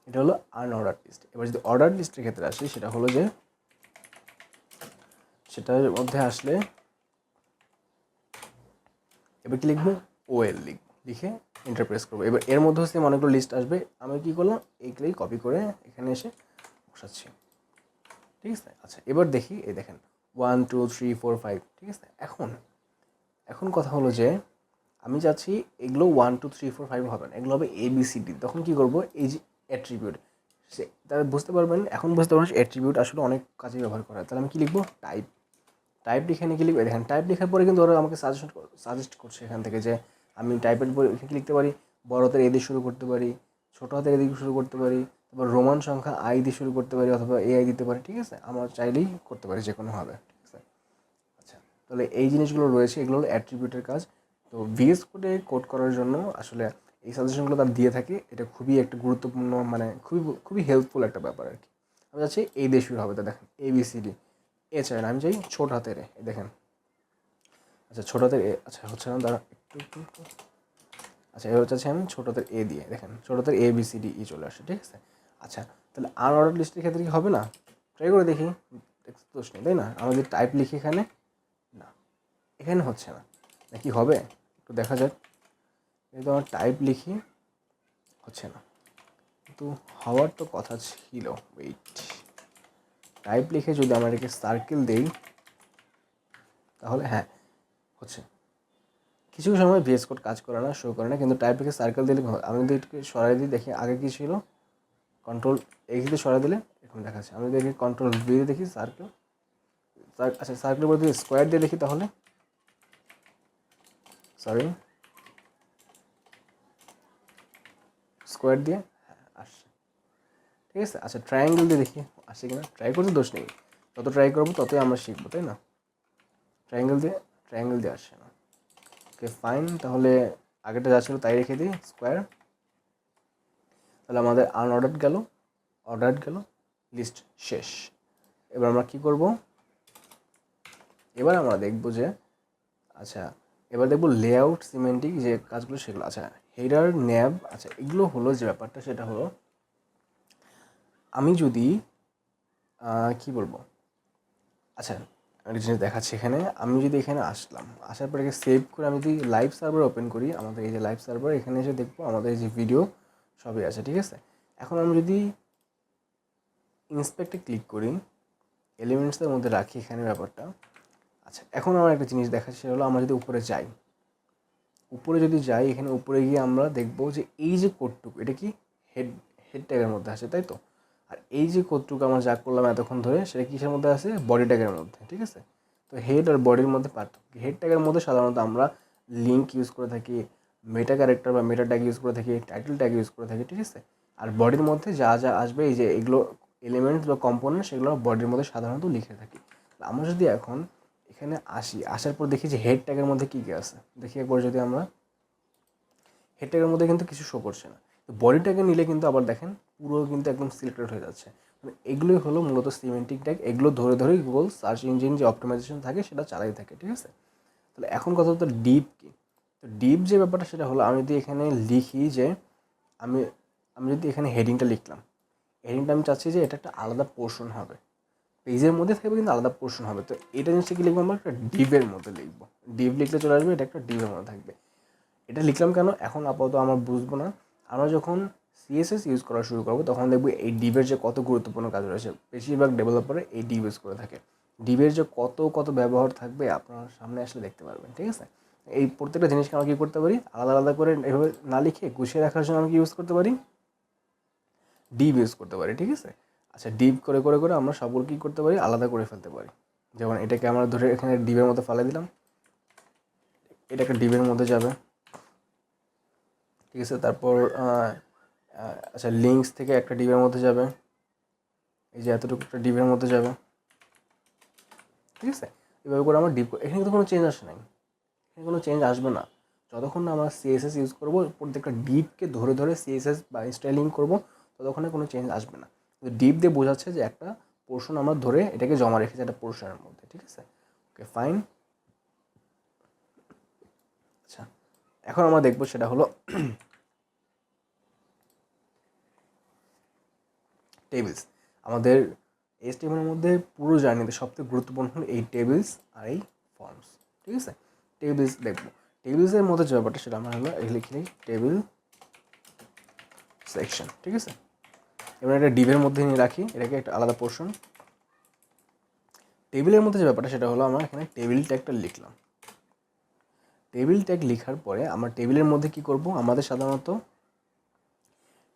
এটা হলো আনঅর্ডার লিস্ট। এবার যদি অর্ডার লিস্টের ক্ষেত্রে আসি, সেটা হলো যে সেটার মধ্যে আসলে এবার কী লিখবো, ওএল লিখে ইন্টারপ্রেস করবো। এবার এর মধ্যে হচ্ছে অনেকগুলো লিস্ট আসবে। আমি কী করলাম, এইগুলোই কপি করে এখানে এসে বসাচ্ছি, ঠিক আছে। আচ্ছা এবার দেখি, এই দেখেন 1 2 3 4 5, ঠিক আছে। এখন কথা হলো যে আমি চাচ্ছি এগুলো 1 2 3 4 5 হবে না, এগুলো হবে ABCD। তখন কী করবো, এই যে অ্যাট্রিবিউট, তারা বুঝতে পারবেন, এখন বুঝতে পারবেন অ্যাট্রিবিউট আসলে অনেক কাজে ব্যবহার করা হয়। তাহলে আমি কী লিখবো, টাইপ লিখে নিয়ে কী লিখবো, দেখেন টাইপ লেখার পরে কিন্তু ওরা আমাকে সাজেস্ট করছে এখান থেকে যে আমি টাইপের পরে এখানে লিখতে পারি বড় হাতের এ দিয়ে শুরু করতে পারি, ছোটো হাতের এ দিয়ে শুরু করতে পারি, তারপর রোমান সংখ্যা আই দিয়ে শুরু করতে পারি, অথবা AI দিতে পারি, ঠিক আছে। আমরা চাইলেই করতে পারি যে কোনোভাবে, ঠিক আছে। আচ্ছা তাহলে এই জিনিসগুলো রয়েছে, এগুলো হলো অ্যাট্রিবিউটের কাজ। তো VS কোডে কোড করার জন্য আসলে এই সাজেশনগুলো তার দিয়ে থাকে। এটা খুবই একটা গুরুত্বপূর্ণ, মানে খুবই হেল্পফুল একটা ব্যাপার আর কি। আমি চাচ্ছি এই দিয়ে শুরু হবে, তো দেখেন ABCD, এ চাই না, আমি চাই ছোট হাতের এ, দেখেন। আচ্ছা ছোট হাতের এ, আচ্ছা হচ্ছে না, দাঁড়া একটু আচ্ছা এবার চাচ্ছি আমি ছোট হাতের এ দিয়ে, দেখেন ছোট হাতের ABCDE চলে আসে, ঠিক আছে। আচ্ছা তাহলে আনঅর্ডার লিস্টের ক্ষেত্রে কি হবে না, ট্রাই করে দেখি, দোষ নেই তাই না। আমাদের টাইপ লিখি এখানে, না এখানে হচ্ছে না, কি হবে একটু দেখা যাক। কিন্তু আমার টাইপ লিখি, হচ্ছে না, কিন্তু হওয়ার তো কথা ছিল। ওয়েট, টাইপ লিখে যদি আমরা এটাকে সার্কেল দেই, তাহলে হ্যাঁ হচ্ছে। কিছু সময় VS কোড কাজ করে না, শো করে না, কিন্তু টাইপ লিখে সার্কেল দিলে আমি যদি এটাকে সরাই দিই, দেখি আগে কী ছিল, কন্ট্রোল এ দিয়ে সরাই দিলে এখন দেখাচ্ছে। আমি দেখি কন্ট্রোল V দিয়ে দেখি সার্কেল, আচ্ছা সার্কেলের পরে স্কোয়ার দিয়ে দেখি তাহলে, সরি স্কোয়ার দিয়ে আসছে, ঠিক আছে। আচ্ছা ট্রায়াঙ্গেল দিয়ে দেখি আসে কিনা, ট্রাই করতে দোষ নেই, যত ট্রাই করবো ততই আমরা শিখবো, তাই না। ট্রায়াঙ্গেল দিয়ে আসে না। ওকে ফাইন, তাহলে আগেরটা যা ছিল তাই রেখে দিই স্কোয়ার। তাহলে আমাদের আনঅর্ডার্ড গেল, অর্ডার্ড গেল, লিস্ট শেষ। এবার আমরা কি করব, এবার আমরা দেখব যে আচ্ছা এবার দেখব লেআউট সিমেন্টিক যে কাজগুলো সেগুলো। আচ্ছা হেডার ন্যাব, আচ্ছা এগুলো হলো যে ব্যাপারটা সেটা হলো আমি যদি কি বলবো, আচ্ছা একটা জিনিস দেখাচ্ছি এখানে। আমি যদি এখানে আসার পরে সেভ করে আমি যদি লাইভ সার্ভার ওপেন করি, আমাদের এই যে লাইভ সার্ভার, এখানে এসে দেখবো আমাদের এই যে ভিডিও সবই আছে, ঠিক আছে। এখন আমি যদি ইন্সপেক্টে ক্লিক করি, এলিমেন্টসের মধ্যে রাখি এখানে ব্যাপারটা। আচ্ছা এখন আমার একটা জিনিস দেখাচ্ছি, সেটা হলো আমরা যদি উপরে যাই, এখানে উপরে গিয়ে আমরা দেখবো যে এই যে কোডটুকু এটা কি হেড ট্যাগের মধ্যে আছে, তাই তো। আর এই যে কোডটুকু আমরা যা করলাম এতক্ষণ ধরে সেটা কিসের মধ্যে আছে, বডি ট্যাগের মধ্যে, ঠিক আছে। তো হেড আর বডির মধ্যে পার্থক্য, হেড ট্যাগের মধ্যে সাধারণত আমরা লিঙ্ক ইউজ করে থাকি, মেটা ক্যারেক্টার বা মেটা ট্যাগ ইউজ করে থাকি, টাইটেল ট্যাগ ইউজ করে থাকি, ঠিক আছে। আর বডির মধ্যে যা যা আসবে, এই যে এগুলো এলিমেন্টস বা কম্পোনেন্ট, সেগুলো বডির মধ্যে সাধারণত লিখে থাকি। আমরা যদি এখন এখানে আসার পর দেখি যে হেড ট্যাগের মধ্যে কী কী আছে, দেখি একবার যদি আমরা হেড ট্যাগের মধ্যে কিন্তু কিছু শো করছে না। তো বডি ট্যাগে নিলে কিন্তু আবার দেখেন পুরো কিন্তু একদম সিলেক্টেড হয়ে যাচ্ছে। মানে এগুলোই হলো মূলত সিমেন্টিক ট্যাগ, এগুলো ধরে ধরেই গুগল সার্চ ইঞ্জিন যে অপটিমাইজেশন থাকে সেটা চালাই থাকে, ঠিক আছে। তাহলে এখন কথা হতো ডিপ কি। তো ডিপ যে ব্যাপারটা সেটা হলো আমি যদি এখানে লিখি যে আমি আমি যদি এখানে হেডিংটা লিখলাম, হেডিংটা আমি চাচ্ছি যে এটা একটা আলাদা পোর্শন হবে, পেজের মধ্যে থাকবে কিন্তু আলাদা পোর্শন হবে। তো এটা জিনিসটা কি লিখবো, আমরা একটা ডিভের মধ্যে লিখবো, ডিভ লিখলে চলে আসবে, এটা একটা ডিভের মধ্যে থাকবে। এটা লিখলাম কেন এখন আপাতত আমরা বুঝবো না। আমরা যখন সিএসএস ইউজ করা শুরু করবো তখন দেখবো এই ডিভের যে কত গুরুত্বপূর্ণ কাজ রয়েছে। বেশিরভাগ ডেভেলপারে এই ডিভ ইউজ করে থাকে। ডিভের যে কত ব্যবহার থাকবে আপনার সামনে আসলে দেখতে পারবেন, ঠিক আছে। এই প্রত্যেকটা জিনিসকে আমরা কী করতে পারি, আলাদা আলাদা করে এভাবে না লিখে গুছিয়ে রাখার জন্য আমরা কি ইউজ করতে পারি, ডিভ ইউজ করতে পারি, ঠিক আছে। আচ্ছা ডিভ করে করে করে আমরা সবগুলো কী করতে পারি, আলাদা করে ফেলতে পারি। যেমন এটাকে আমরা ধরে এখানে ডিভের মধ্যে ফেলে দিলাম, এটা একটা ডিভের মধ্যে যাবে, ঠিক আছে। তারপর আচ্ছা লিঙ্কস থেকে একটা ডিভের মধ্যে যাবে, এই যে এতটুকু একটা ডিভের মধ্যে যাবে, ঠিক আছে। এভাবে করে আমরা ডিভ, এখানে কিন্তু কোনো চেঞ্জ আসে নাই, এখানে কোনো চেঞ্জ আসবে না যতক্ষণ না আমরা সিএসএস ইউজ করবো। প্রত্যেকটা ডিপকে ধরে ধরে সিএসএস বা স্টাইলিং করবো, ততক্ষণে কোনো চেঞ্জ আসবে না। কিন্তু ডিপ দিয়ে বোঝাচ্ছে যে একটা পোর্শন আমরা ধরে এটাকে জমা রেখেছি একটা পোর্শনের মধ্যে, ঠিক আছে। Okay fine. আচ্ছা এখন আমরা দেখবো সেটা হলো টেবিলস। আমাদের এইচটিএমএলের মধ্যে পুরো জার্নিতে সবথেকে গুরুত্বপূর্ণ হলো এই টেবিলস আর এই ফর্মস, ঠিক আছে। টেবিলস দেখবো, টেবিলসের মধ্যে যে ব্যাপারটা সেটা আমরা হলো লিখি টেবিল সেকশন, ঠিক আছে। এবার একটা ডিভের মধ্যে নিয়ে রাখি, এটাকে একটা আলাদা পোর্শন। টেবিলের মধ্যে যে ব্যাপারটা সেটা হলো আমরা এখানে টেবিল ট্যাগটা লিখলাম। টেবিল ট্যাগ লেখার পরে আমরা টেবিলের মধ্যে কি করব, আমাদের সাধারণত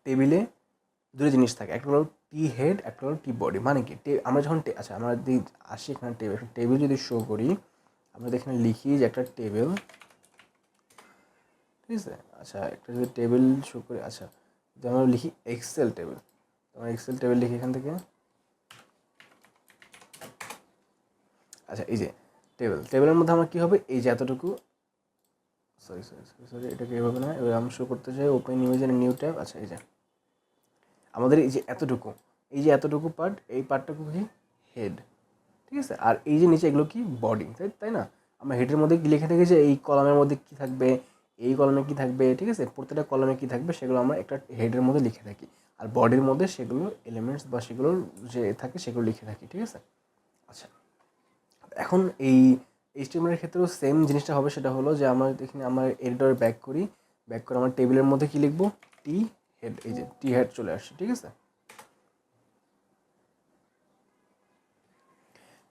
টেবিলে দুটো জিনিস থাকে, একটা হলো টি হেড, একটা হলো টি বডি। মানে কি আমরা যখন আচ্ছা আমরা যদি আসি এখানে টেবিল যদি শো করি, আমরা এখানে লিখি যে একটা টেবিল, ঠিক আছে। আচ্ছা একটা যদি টেবিল শো করি, আচ্ছা যদি আমরা লিখি এক্সেল টেবিল, আমরা এক্সেল টেবিল লিখি এখান থেকে। আচ্ছা এই যে টেবিলের মধ্যে আমার কী হবে, এই যে এতটুকু, সরি এটাকে এভাবে না, এবার আমি শো করতে চাই ওপেন ইমেজ এর নিউ ট্যাব। আচ্ছা এই যে আমাদের এই যে এতটুকু পার্ট, এই পার্টটুকু কি হেড, ঠিক আছে। আর এই যে নিচে এগুলো কি বডি, তাই না। আমরা হেডের মধ্যে কী লিখে থাকি যে এই কলামের মধ্যে কী থাকবে, এই কলামে কী থাকবে, ঠিক আছে। প্রত্যেকটা কলামে কী থাকবে সেগুলো আমরা একটা হেডের মধ্যে লিখে থাকি, আর বডির মধ্যে সেগুলো এলিমেন্টস বা সেগুলোর যে থাকে সেগুলো লিখে থাকি, ঠিক আছে। আচ্ছা এখন এই এইচটিএমএল এর ক্ষেত্রেও সেম জিনিসটা হবে, সেটা হলো যে আমরা এখানে আমার এডিটরে ব্যাক করে আমার টেবিলের মধ্যে কী লিখবো, টি হেড, এই যে টি হেড চলে আসছে, ঠিক আছে।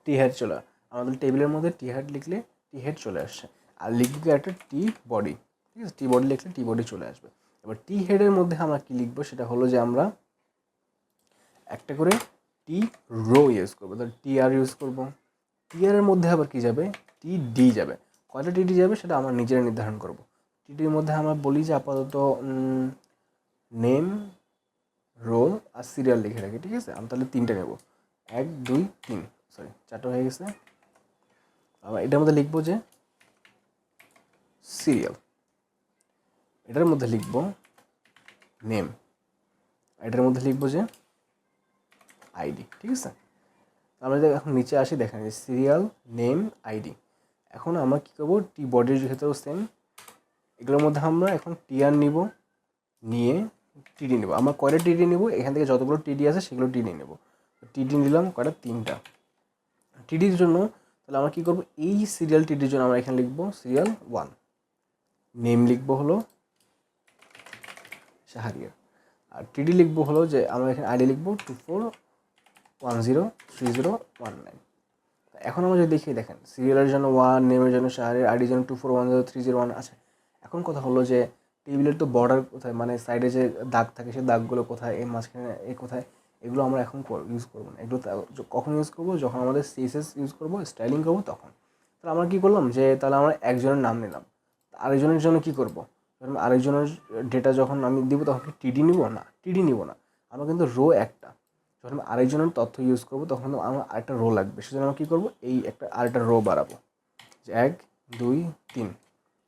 টি হেড চলে, আমাদের টেবিলের মধ্যে টি হেড লিখলে টি হেড চলে আসছে। আর লিখবো একটা টি বডি, ঠিক আছে। টি বডি লিখলে টি বডি চলে আসবে। এবার টি হেডের মধ্যে আমরা কী লিখবো, সেটা হলো যে আমরা একটা করে টি রো ইউজ করবো, তাহলে টি আর ইউজ করবো, টিআরের মধ্যে আবার কি যাবে, টিডি যাবে। কয়টা টিডি যাবে সেটা আমরা নিজেরা নির্ধারণ করব। টিডির মধ্যে আমরা বলি যে আপাতত নেম, রোল আর সিরিয়াল লিখে রাখি, ঠিক আছে। আমি তাহলে 3টে নেব, 1 2 3, সরি 4টে হয়ে গেছে। আমরা এটার মধ্যে লিখবো যে সিরিয়াল, এটার মধ্যে লিখব নেম, এটার মধ্যে লিখবো যে আইডি, ঠিক আছে। আমরা যদি এখন নিচে আসি, দেখেন যে সিরিয়াল, নেম, আইডি। এখন আমরা কী করবো, টি বডির ক্ষেত্রেও সেম, এগুলোর মধ্যে আমরা এখন টিআর নিব, নিয়ে টিডি নেব। আমরা কয়টা টিডি নেব, এখান থেকে যতগুলো টিডি আছে সেগুলো টিডি নেব। টিডি নিলাম কয়টা, 3টা। টিডির জন্য তাহলে আমরা কী করবো, এই সিরিয়াল টিডির জন্য আমরা এখানে লিখবো সিরিয়াল 1, নেম লিখবো হলো শাহরিয়ার, আর টিডি লিখবো হলো যে আমরা এখানে আইডি লিখবো 24103019। এখন আমরা যদি দেখি, দেখেন সিরিয়ালের জন্য 1, নেমের জন্য শাহরিয়ার, আইডির জন্য 24103001। আচ্ছা, এখন কথা হলো যে টেবিলের তো বর্ডার কোথায়, মানে সাইডে যে দাগ থাকে সেই দাগগুলো কোথায়, এই মাঝখানে এই কোথায়, এগুলো আমরা এখন ইউজ করবো না। এগুলো কখন ইউজ করবো, যখন আমাদের সিএসএস ইউজ করবো, স্টাইলিং করবো তখন। তাহলে আমরা কী করলাম যে তাহলে আমরা একজনের নাম নিলাম, আরেকজনের জন্য কী করবো, আরেকজনের ডেটা যখন আমি দিব তখন কি টিডি নিব না, টিডি নিব না, আমরা কিন্তু রো একটা, যখন আমি আরেকজনের তথ্য ইউজ করবো তখন কিন্তু আমার আরেকটা রো লাগবে। সেজন্য আমরা কী করবো, এই একটা আরেকটা রো বাড়াবো, যে 1 2 3।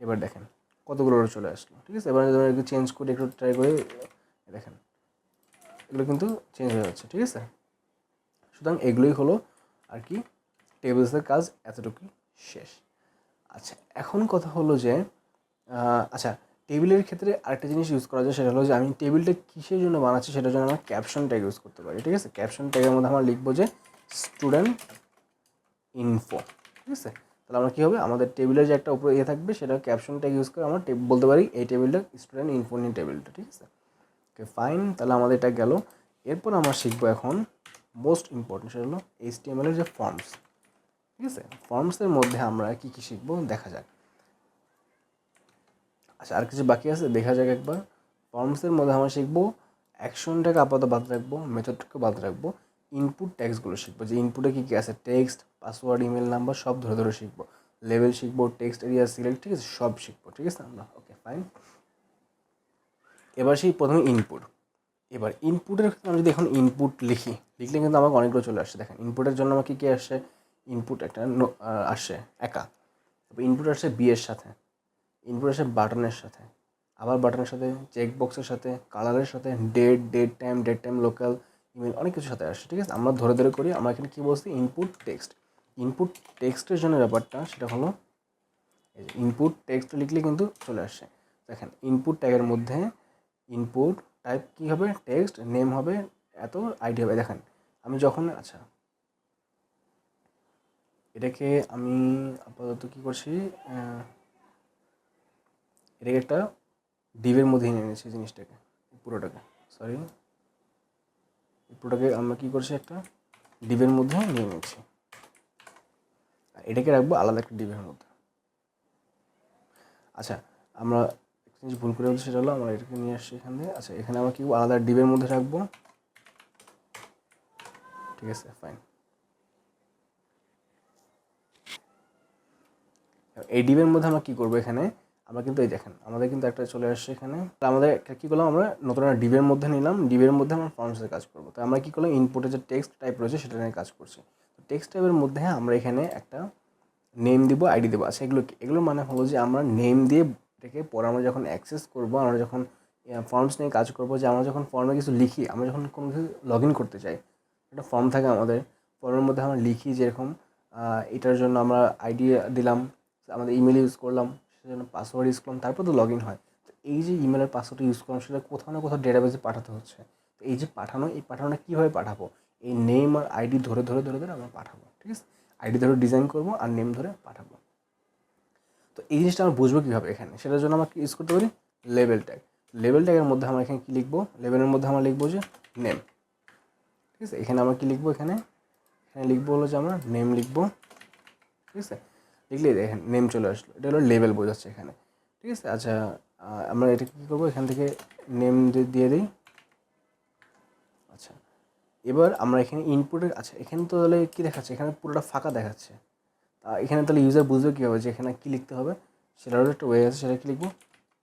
এবার দেখেন কতগুলো রো চলে আসলো, ঠিক আছে। এবার যদি আমরা একটু চেঞ্জ করি, একটু ট্রাই করে দেখেন, এগুলো কিন্তু চেঞ্জ হয়ে যাচ্ছে, ঠিক আছে। সুতরাং এগুলোই হলো আর কি টেবিলসের কাজ, এতটুকুই শেষ। আচ্ছা, এখন কথা হলো যে আচ্ছা, টেবিলের ক্ষেত্রে আরেকটা জিনিস ইউজ করা যায়, সেটা হলো যে আমি টেবিলটা কিসের জন্য বানাচ্ছি সেটার জন্য আমরা ক্যাপশন ট্যাগ ইউজ করতে পারি, ঠিক আছে। ক্যাপশন ট্যাগের মধ্যে আমরা লিখবো যে স্টুডেন্ট ইনফো, ঠিক আছে। তাহলে আমরা কী হবে, আমাদের টেবিলের যে একটা উপরে থাকবে সেটা ক্যাপশন ট্যাগ ইউজ করে আমরা বলতে পারি এই টেবিলটা স্টুডেন্ট ইনফো নিয়ে টেবিলটা, ঠিক আছে। ওকে ফাইন, তাহলে আমাদের এটা গেল। এরপর আমরা শিখবো এখন মোস্ট ইম্পর্টেন্ট, সেটা হলো HTML এর যে ফর্মস, ঠিক আছে। ফর্মসের মধ্যে আমরা কী কী শিখবো দেখা যাক। আচ্ছা, আর কিছু বাকি আছে, দেখা যাক একবার। ফর্মসের মধ্যে আমরা শিখবো অ্যাকশনটাকে আপাতত বাদ রাখবো, মেথডটাকে বাদ রাখবো, ইনপুট ট্যাক্সগুলো শিখবো, যে ইনপুটে কী কী আছে, টেক্সট, পাসওয়ার্ড, ইমেল নাম্বার সব ধরে ধরে শিখবো, লেভেল শিখবো, টেক্সট এরিয়া সিলেক্ট, ঠিক আছে, সব শিখবো, ঠিক আছে আমরা। ওকে ফাইন, এবার সেই প্রথমে ইনপুট। এবার ইনপুটের ক্ষেত্রে আমি যদি এখন ইনপুট লিখলে কিন্তু আমাকে অনেকগুলো চলে আসছে। দেখেন ইনপুটের জন্য আমার কী কী আসছে, ইনপুট একটা আসছে একা, তারপর ইনপুট আসছে বি এর সাথে, ইনপুট আসে বাটনের সাথে, আবার বাটনের সাথে, চেকবক্সের সাথে, কালারের সাথে, ডেট টাইম লোকাল, ইমেল, অনেক কিছুর সাথে আসে, ঠিক আছে। আমরা ধরে ধরে করি। আমরা এখানে কী বলছি, ইনপুট টেক্সট। ইনপুট টেক্সটের জন্য ব্যাপারটা সেটা হলো এই যে ইনপুট টেক্সট লিখলে কিন্তু চলে আসে। দেখেন ইনপুট ট্যাগের মধ্যে ইনপুট টাইপ কী হবে, টেক্সট, নেম হবে এত, আইডি হবে। দেখেন আমি যখন, আচ্ছা এটাকে আমি আপাতত কী করছি, এটাকে একটা ডিভের মধ্যে নিয়ে নিয়েছি জিনিসটাকে, পুরোটাকে, সরি পুরোটাকে আমরা কী করছি, একটা ডিভের মধ্যে নিয়ে নিয়েছি, আর এটাকে রাখবো আলাদা একটা ডিভের মধ্যে। আচ্ছা, আমরা একটা জিনিস ভুল করে বলছি, সেটা হলো আমরা এটাকে নিয়ে আসছি এখান থেকে। আচ্ছা, এখানে আমরা কী আলাদা ডিভের মধ্যে রাখবো, ঠিক আছে ফাইন। এই ডিভের মধ্যে আমরা কী করবো, এখানে আমরা কিন্তু এই দেখেন আমাদের কিন্তু একটা চলে আসছে এখানে। আমাদের কী করলাম, আমরা নতুন একটা ডিভের মধ্যে নিলাম, ডিভের মধ্যে আমরা ফর্মসের কাজ করবো। তো আমরা কী করলাম, ইনপুটে যে টেক্সট টাইপ রয়েছে সেটা নিয়ে কাজ করছি। তো টেক্সট টাইপের মধ্যে আমরা এখানে একটা নেম দিব, আইডি দেবো। আচ্ছা, এগুলো মানে হলো যে আমরা নেম দিয়ে এটাকে পরে আমরা যখন অ্যাক্সেস করবো, আমরা যখন ফর্মস নিয়ে কাজ করবো, যে আমরা যখন ফর্মে কিছু লিখি, আমরা যখন কোনো কিছু লগ ইন করতে চাই, একটা ফর্ম থাকে আমাদের, ফর্মের মধ্যে আমরা লিখি যেরকম এটার জন্য আমরা আইডি দিলাম, আমাদের ইমেল ইউজ করলাম, সেজন্য পাসওয়ার্ড ইউজ করলাম, তারপর তো লগ ইন হয়। তো এই যে ইমেলের পাসওয়ার্ড ইউজ করলাম, সেটা কোথাও না কোথাও ডেটাবেসে পাঠাতে হচ্ছে। তো এই যে পাঠানোটা কীভাবে পাঠাবো, এই নেম আর আইডি ধরে ধরে ধরে ধরে আমরা পাঠাবো, ঠিক আছে। আইডি ধরে ডিজাইন করবো আর নেম ধরে পাঠাবো। তো এই জিনিসটা আমরা বুঝবো কীভাবে এখানে, সেটার জন্য আমরা ইউজ করতে পারি লেবেল ট্যাগ। লেবেল ট্যাগের মধ্যে আমরা এখানে কী লিখবো, লেবেলের মধ্যে আমরা লিখবো যে নেম, ঠিক আছে। এখানে আমরা কী লিখবো, এখানে লিখবো হলো যে আমরা নেম লিখবো, ঠিক আছে। লিখলে দেখেন নেম চলে আসলো, এটা হলো লেবেল বোঝাচ্ছে এখানে, ঠিক আছে। আচ্ছা, আমরা এটা কী করবো, এখান থেকে নেম দিয়ে দিই। আচ্ছা, এবার আমরা এখানে ইনপুটের, আচ্ছা এখানে তো তাহলে কী দেখাচ্ছে, এখানে পুরোটা ফাঁকা দেখাচ্ছে, এখানে তাহলে ইউজার বুঝবে কীভাবে যে এখানে কী লিখতে হবে, সেটারও একটা ওয়ে আছে, সেটা কি লিখবো,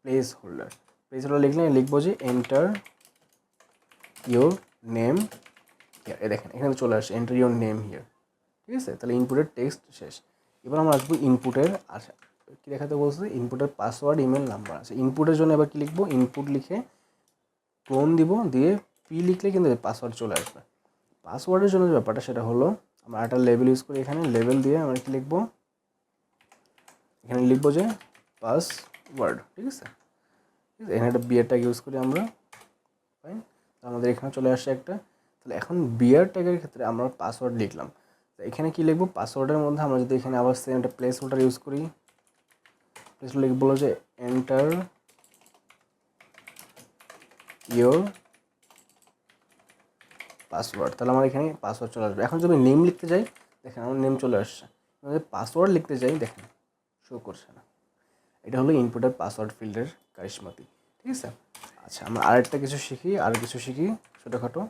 প্লেস হোল্ডার। প্লেস হোল্ডার লিখলে লিখবো যে এন্টার ইউর নেম হিয়ার। দেখেন এখানে চলে আসে এন্টার ইউর নেম হিয়ার, ঠিক আছে। তাহলে ইনপুটের টেক্সট শেষ। এবার আমরা আসবো ইনপুটের, আচ্ছা কী দেখাতে বলছে, ইনপুটের পাসওয়ার্ড, ইমেল, নাম্বার আছে। ইনপুটের জন্য এবার কী লিখবো, ইনপুট লিখে ক্লোন দিব, দিয়ে পি লিখলে কিন্তু পাসওয়ার্ড চলে আসবে। পাসওয়ার্ডের জন্য যে ব্যাপারটা সেটা হলো, আমরা একটা লেভেল ইউজ করি, এখানে লেভেল দিয়ে আমরা কী লিখবো, এখানে লিখবো যে পাসওয়ার্ড, ঠিক আছে। এখানে একটা বিয়ার ট্যাগ ইউজ করি আমরা, ফাইন। আমাদের এখানে চলে আসছে একটা। তাহলে এখন বিয়ার ট্যাগের ক্ষেত্রে আমরা পাসওয়ার্ড লিখলাম, তো এখানে কী লিখবো, পাসওয়ার্ডের মধ্যে আমরা যদি এখানে আবার সেম একটা প্লেস হোল্ডার ইউজ করি, প্লেস হোল্ডার বলো যে এন্টার ইয়োর পাসওয়ার্ড। তাহলে আমার এখানে পাসওয়ার্ড চলে আসবে। এখন যদি আমি নেম লিখতে যাই, দেখেন আমার নেম চলে আসছে। যদি পাসওয়ার্ড লিখতে যাই, দেখেন শো করছে না। এটা হলো ইনপুটের পাসওয়ার্ড ফিল্ডের কারিশমাতি, ঠিক আছে। আচ্ছা আমরা আরেকটা কিছু শিখি, ছোটোখাটো।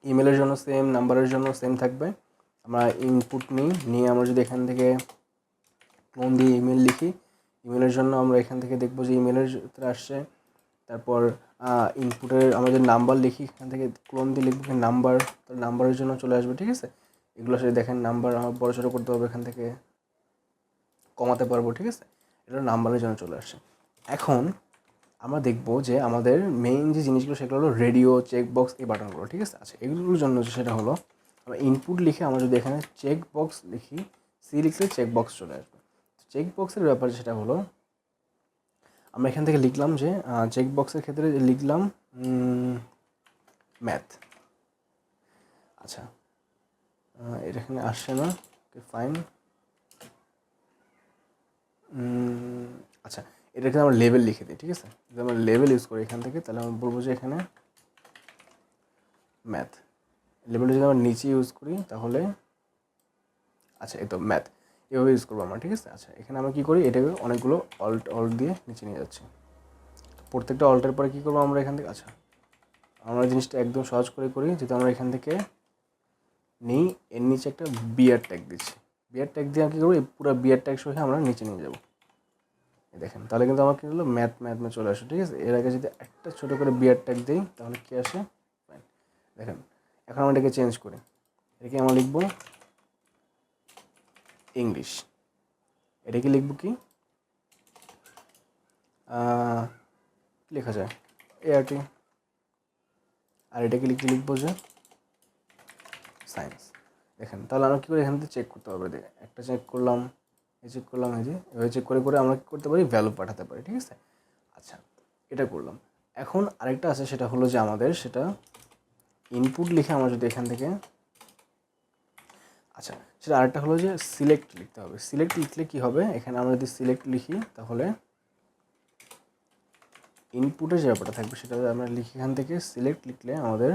ইমেলের জন্য সেম, নাম্বারের জন্য সেম থাকবে। আমরা ইনপুট নিয়ে আমরা যদি এখান থেকে ক্লোন দিয়ে ইমেল লিখি, ইমেলের জন্য আমরা এখান থেকে দেখবো যে ইমেলের ভিতরে আসছে। তারপর ইনপুটের আমাদের নাম্বার লিখি, এখান থেকে ক্লোন দিয়ে লিখবো নাম্বার, তাহলে নাম্বারের জন্য চলে আসবে, ঠিক আছে। এগুলো সাথে দেখেন নাম্বার আমার বড়ো ছোটো করতে হবে, এখান থেকে কমাতে পারবো, ঠিক আছে। এটা নাম্বারের জন্য চলে আসছে। এখন আমরা দেখবো যে আমাদের মেইন যে জিনিসগুলো সেগুলো হলো রেডিও, চেকবক্স, এই বাটনগুলো, ঠিক আছে। আচ্ছা এগুলোর জন্য সেটা হলো, আমরা ইনপুট লিখে আমরা যদি এখানে চেকবক্স লিখি, সি লিখলে চেকবক্স চলে আসবে। চেকবক্সের ব্যাপার সেটা হলো, আমরা এখান থেকে লিখলাম যে চেকবক্সের ক্ষেত্রে লিখলাম ম্যাথ। আচ্ছা এটা এখানে আসছে না, ফাইন। আচ্ছা এটাকে আমরা লেভেল লিখে দিই, ঠিক আছে। যদি আমরা লেভেল ইউজ করি এখান থেকে, তাহলে আমরা বলবো যে এখানে ম্যাথ। লেভেলটা যদি আমরা নিচে ইউজ করি তাহলে, আচ্ছা এই তো ম্যাথ, এভাবে ইউজ করবো আমরা, ঠিক আছে। আচ্ছা এখানে আমরা কী করি, এটাকে অনেকগুলো অল্ট দিয়ে নিচে নিয়ে যাচ্ছি। প্রত্যেকটা অল্টের পরে কী করবো আমরা এখান থেকে, আচ্ছা আমরা জিনিসটা একদম সহজ করে করি। যদি আমরা এখান থেকে নিই, এর নিচে একটা বিয়ার ট্যাগ দিচ্ছি, বিয়ার ট্যাগ দিয়ে কী করবো, এই পুরো বিয়ার ট্যাগ সহ আমরা নিচে নিয়ে যাবো। দেখেন তাহলে কিন্তু আমার কী হলো, ম্যাথ চলে আসে, ঠিক আছে। এর আগে যদি একটা ছোটো করে বিয়ার ট্যাগ দিই তাহলে কী আসে, দেখেন। এখন আমরা এটাকে চেঞ্জ করি, এটাকে আমরা লিখবো ইংলিশ। এটাকে লিখবো কি লেখা যায় এআরটি, আর এটাকে লিখবো যে সায়েন্স। দেখেন তাহলে আমরা কী করে এখান থেকে চেক করতে পারবো, একটা চেক করলাম, এই চেক করলাম, এই যে এভাবে চেক করে আমরা কী করতে পারি, ভ্যালু পাঠাতে পারি, ঠিক আছে। আচ্ছা এটা করলাম। এখন আরেকটা আছে, সেটা হলো যে আমাদের সেটা ইনপুট লিখে আমরা যদি এখান থেকে, আচ্ছা সেটা আরেকটা হলো যে সিলেক্ট লিখতে হবে। সিলেক্ট লিখলে কী হবে, এখানে আমরা যদি সিলেক্ট লিখি তাহলে ইনপুটে যে ব্যাপারটা থাকবে সেটা আমরা লিখি এখান থেকে। সিলেক্ট লিখলে আমাদের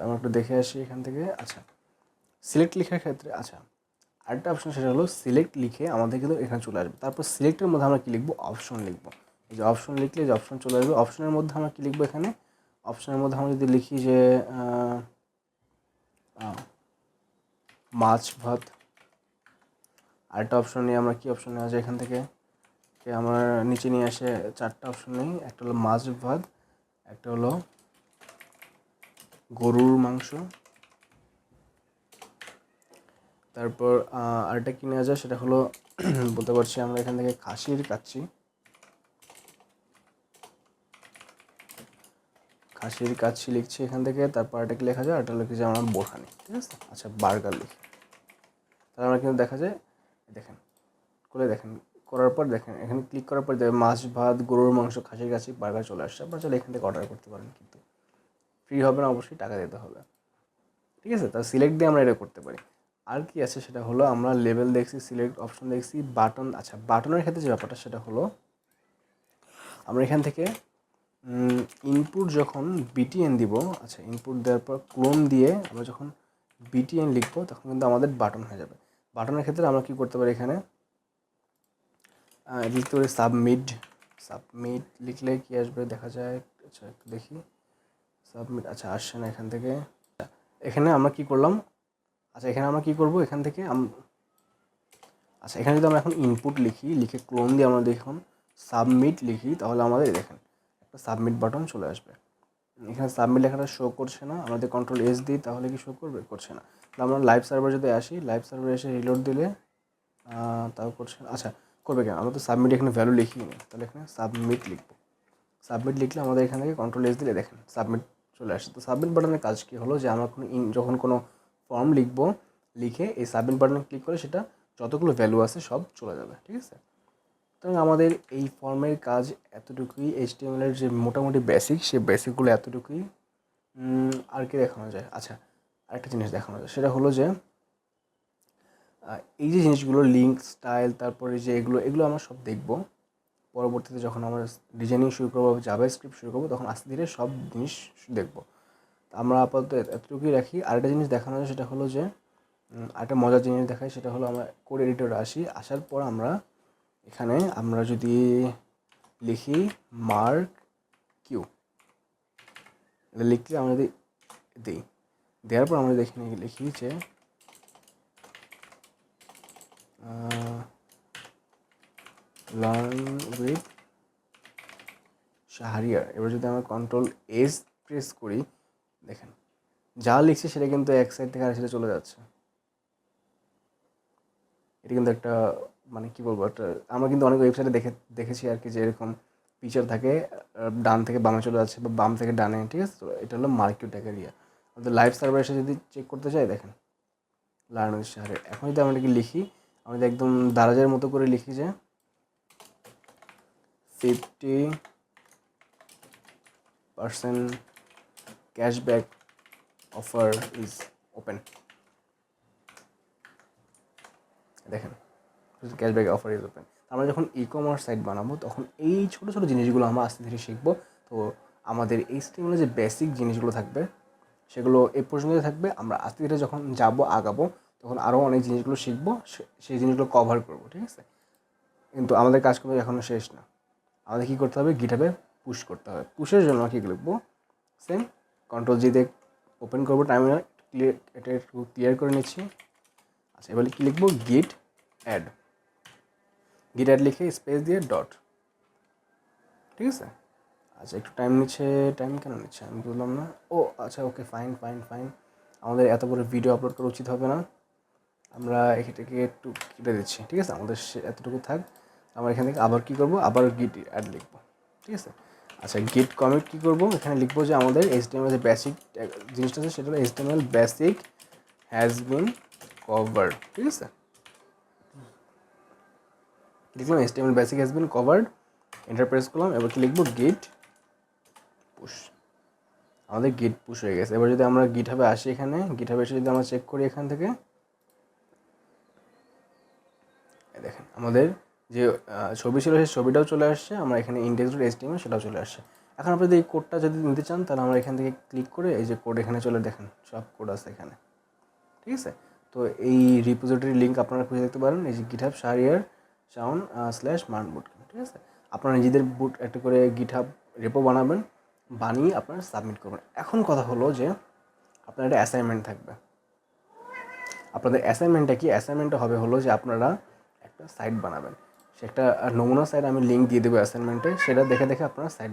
আমরা একটু দেখে আসি এখান থেকে। আচ্ছা সিলেক্ট লেখার ক্ষেত্রে, আচ্ছা আরেকটা অপশন সেটা হলো সিলেক্ট লিখে আমাদের কিন্তু এখানে চলে আসবে। তারপর সিলেক্টের মধ্যে আমরা কী লিখবো, অপশন লিখবো। এই যে অপশন লিখলে যে অপশন চলে আসবে, অপশনের মধ্যে আমরা কী লিখবো, এখানে অপশনের মধ্যে আমরা যদি লিখি যে মাছ ভাত, আরেকটা অপশন নিয়ে আমরা কী অপশন নেওয়া যায়, এখান থেকে আমার নিচে নিয়ে আসে চারটা অপশন নেই। একটা হলো মাছ ভাত, একটা হলো গরুর মাংস, তারপর আরেকটা কী নেওয়া যায় সেটা হলো বলতে পারছি আমরা এখান থেকে খাসির কাচ্ছি লিখছি এখান থেকে। তারপর আরেকটা লেখা যায়, আরেকটা লিখে যায় আমার বোরহানি, ঠিক আছে। আচ্ছা বার্গার লিখি, তাহলে আমরা কিন্তু দেখা যায়, দেখেন করে দেখেন, করার পর দেখেন এখানে ক্লিক করার পর মাছ ভাত, গরুর মাংস, খাসির কাচ্ছি, বার্গার চলে আসছে। আপনারা চাইলে এখান থেকে অর্ডার করতে পারেন, কিন্তু ফ্রি হবে না, অবশ্যই টাকা দিতে হবে, ঠিক আছে। তার সিলেক্ট দিয়ে আমরা এটা করতে পারি। আর কি আছে সেটা হলো, আমরা লেভেল দেখছি, সিলেক্ট অপশন দেখছি, বাটন। আচ্ছা বাটনের ক্ষেত্রে যে ব্যাপারটা সেটা হলো, আমরা এখান থেকে ইনপুট যখন বিটিএন দিব, আচ্ছা ইনপুট দেওয়ার পর ক্লোন দিয়ে আমরা যখন বিটিএন লিখবো তখন কিন্তু আমাদের বাটন হয়ে যাবে। বাটনের ক্ষেত্রে আমরা কী করতে পারি, এখানে লিখতে পারি সাবমিট লিখলে কি আসবে দেখা যায়। আচ্ছা একটু দেখি, সাবমিট, আচ্ছা আসছে না এখান থেকে। এখানে আমরা কি করলাম, আচ্ছা এখানে আমরা কি করব, এখান থেকে আচ্ছা এখানে যদি আমরা এখন ইনপুট লিখি, লিখে ক্লোন দিয়ে আমরা দেখুন সাবমিট লিখি, তাহলে আমাদের দেখেন একটা সাবমিট বাটন চলে আসবে। এখানে সাবমিট লেখাটা শো করছে না, আমাদের কন্ট্রোল এস দিই তাহলে কি শো করবে, করছে না। তাহলে আমরা লাইভ সার্ভার যদি আসি, লাইভ সার্ভারে এসে রিলোড দিলে তাও করছে না। আচ্ছা করবে কেন, আমরা তো সাবমিট এখানে ভ্যালু লিখি নি, তাহলে এখানে সাবমিট লিখবো। সাবমিট লিখলে আমাদের এখান থেকে কন্ট্রোল এস দিলে দেখেন সাবমিট চলে আসে। তো সাবমিট বাটনের কাজ কী হলো, যে আমরা যখন কোনো ফর্ম লিখবো, লিখে এই সাবমিট বাটনে ক্লিক করে সেটা যতগুলো ভ্যালু আছে সব চলে যাবে, ঠিক আছে। তো আমাদের এই ফর্মের কাজ এতটুকুই, HTML এর যে মোটামুটি বেসিক, সেই বেসিকগুলো এতটুকুই। আর কি দেখানো যায়, আচ্ছা আরেকটা জিনিস দেখানো যায়, সেটা হলো যে এই যে জিনিসগুলো লিঙ্ক স্টাইল, তারপরে যে এগুলো আমরা সব দেখব পরবর্তীতে, যখন আমরা ডিজাইনিং শুরু করবো, জাভাস্ক্রিপ্ট শুরু করবো, তখন আস্তে ধীরে সব জিনিস দেখবো। আমরা আপাতত এতটুকুই রাখি। আরেকটা জিনিস দেখানো যায়, সেটা হলো যে আরেকটা মজার জিনিস দেখাই, সেটা হলো আমরা কোড এডিটরে আসার পর আমরা এখানে আমরা যদি লিখি মার্ক কিউ, এটা লিখলে আমরা যদি দিই, দেওয়ার পর আমরা দেখে লিখি যে লার্ন উইথ শাহরিয়ার। এবার যদি আমরা কন্ট্রোল এস প্রেস করি, দেখেন যা লিখছি সেটা কিন্তু এক সাইড থেকে আর সেটা চলে যাচ্ছে। এটা কিন্তু একটা মানে কী বলবো, একটা আমরা কিন্তু অনেক ওয়েবসাইটে দেখেছি আর কি, যে এরকম ফিচার থাকে, ডান থেকে বামে চলে যাচ্ছে বা বাম থেকে ডানে, ঠিক আছে। তো এটা হলো মার্কিউ ট্যাগ এরিয়া। আমাদের লাইভ সার্ভার এসে যদি চেক করতে চাই, দেখেন লার্ন উইথ শাহরিয়ার। এখন যদি আমরা কি লিখি, আমরা যদি একদম দারাজের মতো করে লিখি যে 50% ক্যাশব্যাক অফার ইজ ওপেন, দেখেন ক্যাশব্যাক অফার ইজ ওপেন। আমরা যখন ই-কমার্স সাইট বানাবো, তখন এই ছোটো ছোটো জিনিসগুলো আমরা আস্তে ধীরে শিখবো। তো আমাদের HTML যে বেসিক জিনিসগুলো থাকবে, সেগুলো এ পর্যন্তই থাকবে। আমরা আস্তে ধীরে যখন আগাবো, তখন আরও অনেক জিনিসগুলো শিখবো, সেই জিনিসগুলো কভার করবো, ঠিক আছে। কিন্তু আমাদের কাজ কিন্তু এখনও শেষ না। আমাদের কী করতে হবে, গিটহাবে পুশ করতে হবে। পুশের জন্য কী লিখবো, সেম কন্ট্রোল জি দিয়ে ওপেন করবো টার্মিনাল, এটা একটু ক্লিয়ার করে নিচ্ছি। আচ্ছা এবার কী লিখবো, গিট অ্যাড লিখে স্পেস দিয়ে ডট, ঠিক আছে। আচ্ছা একটু টাইম নিচ্ছে, টাইম কেন নিচ্ছে আমি বুঝলাম না। ও আচ্ছা ওকে, ফাইন। আমাদের এত বড় ভিডিও আপলোড করা উচিত হবে না, আমরা এটাকে একটু কেটে দিচ্ছি, ঠিক আছে। আমাদের এতটুকু থাক। আমরা এখান থেকে আবার কী করবো, আবার গিট অ্যাড লিখবো, ঠিক আছে। আচ্ছা গিট কমিট কী করবো, এখানে লিখবো যে আমাদের HTML যে বেসিক জিনিসটা আছে, সেটা হলো HTML basic has been covered, ঠিক আছে। লিখলাম HTML basic has been covered, enter press করলাম। এবার কি লিখবো, গিট পুশ। আমাদের গিট পুশ হয়ে গেছে। এবার যদি আমরা গিটহাবে আসি, এখানে গিটহাবে এসে যদি আমরা চেক করি, এখান থেকে দেখেন আমাদের যে ছবি ছিল সেই ছবিটাও চলে আসছে, আমরা এখানে index.html সেটাও চলে আসছে। এখন আপনি যদি এই কোডটা যদি নিতে চান, তাহলে আমরা এখান থেকে ক্লিক করে এই যে কোড এখানে চলে, দেখেন সব কোড আছে এখানে, ঠিক আছে। তো এই রিপোজিটরি লিঙ্ক আপনারা খুঁজে দেখতে পারেন, এই যে গিটহাব শাহরিয়ার শাওন /মার্নবুটক্যাম্প, ঠিক আছে। আপনারা নিজেদের একটা করে গিটহাব রেপো বানাবেন, বানিয়ে আপনারা সাবমিট করবেন। এখন কথা হলো যে আপনার একটা অ্যাসাইনমেন্ট থাকবে। আপনাদের অ্যাসাইনমেন্টটা কি, অ্যাসাইনমেন্টটা হবে হলো যে আপনারা একটা সাইট বানাবেন। সে একটা নমুনা সাইট আমি লিঙ্ক দিয়ে দেবো অ্যাসাইনমেন্টে, সেটা দেখে আপনারা সাইট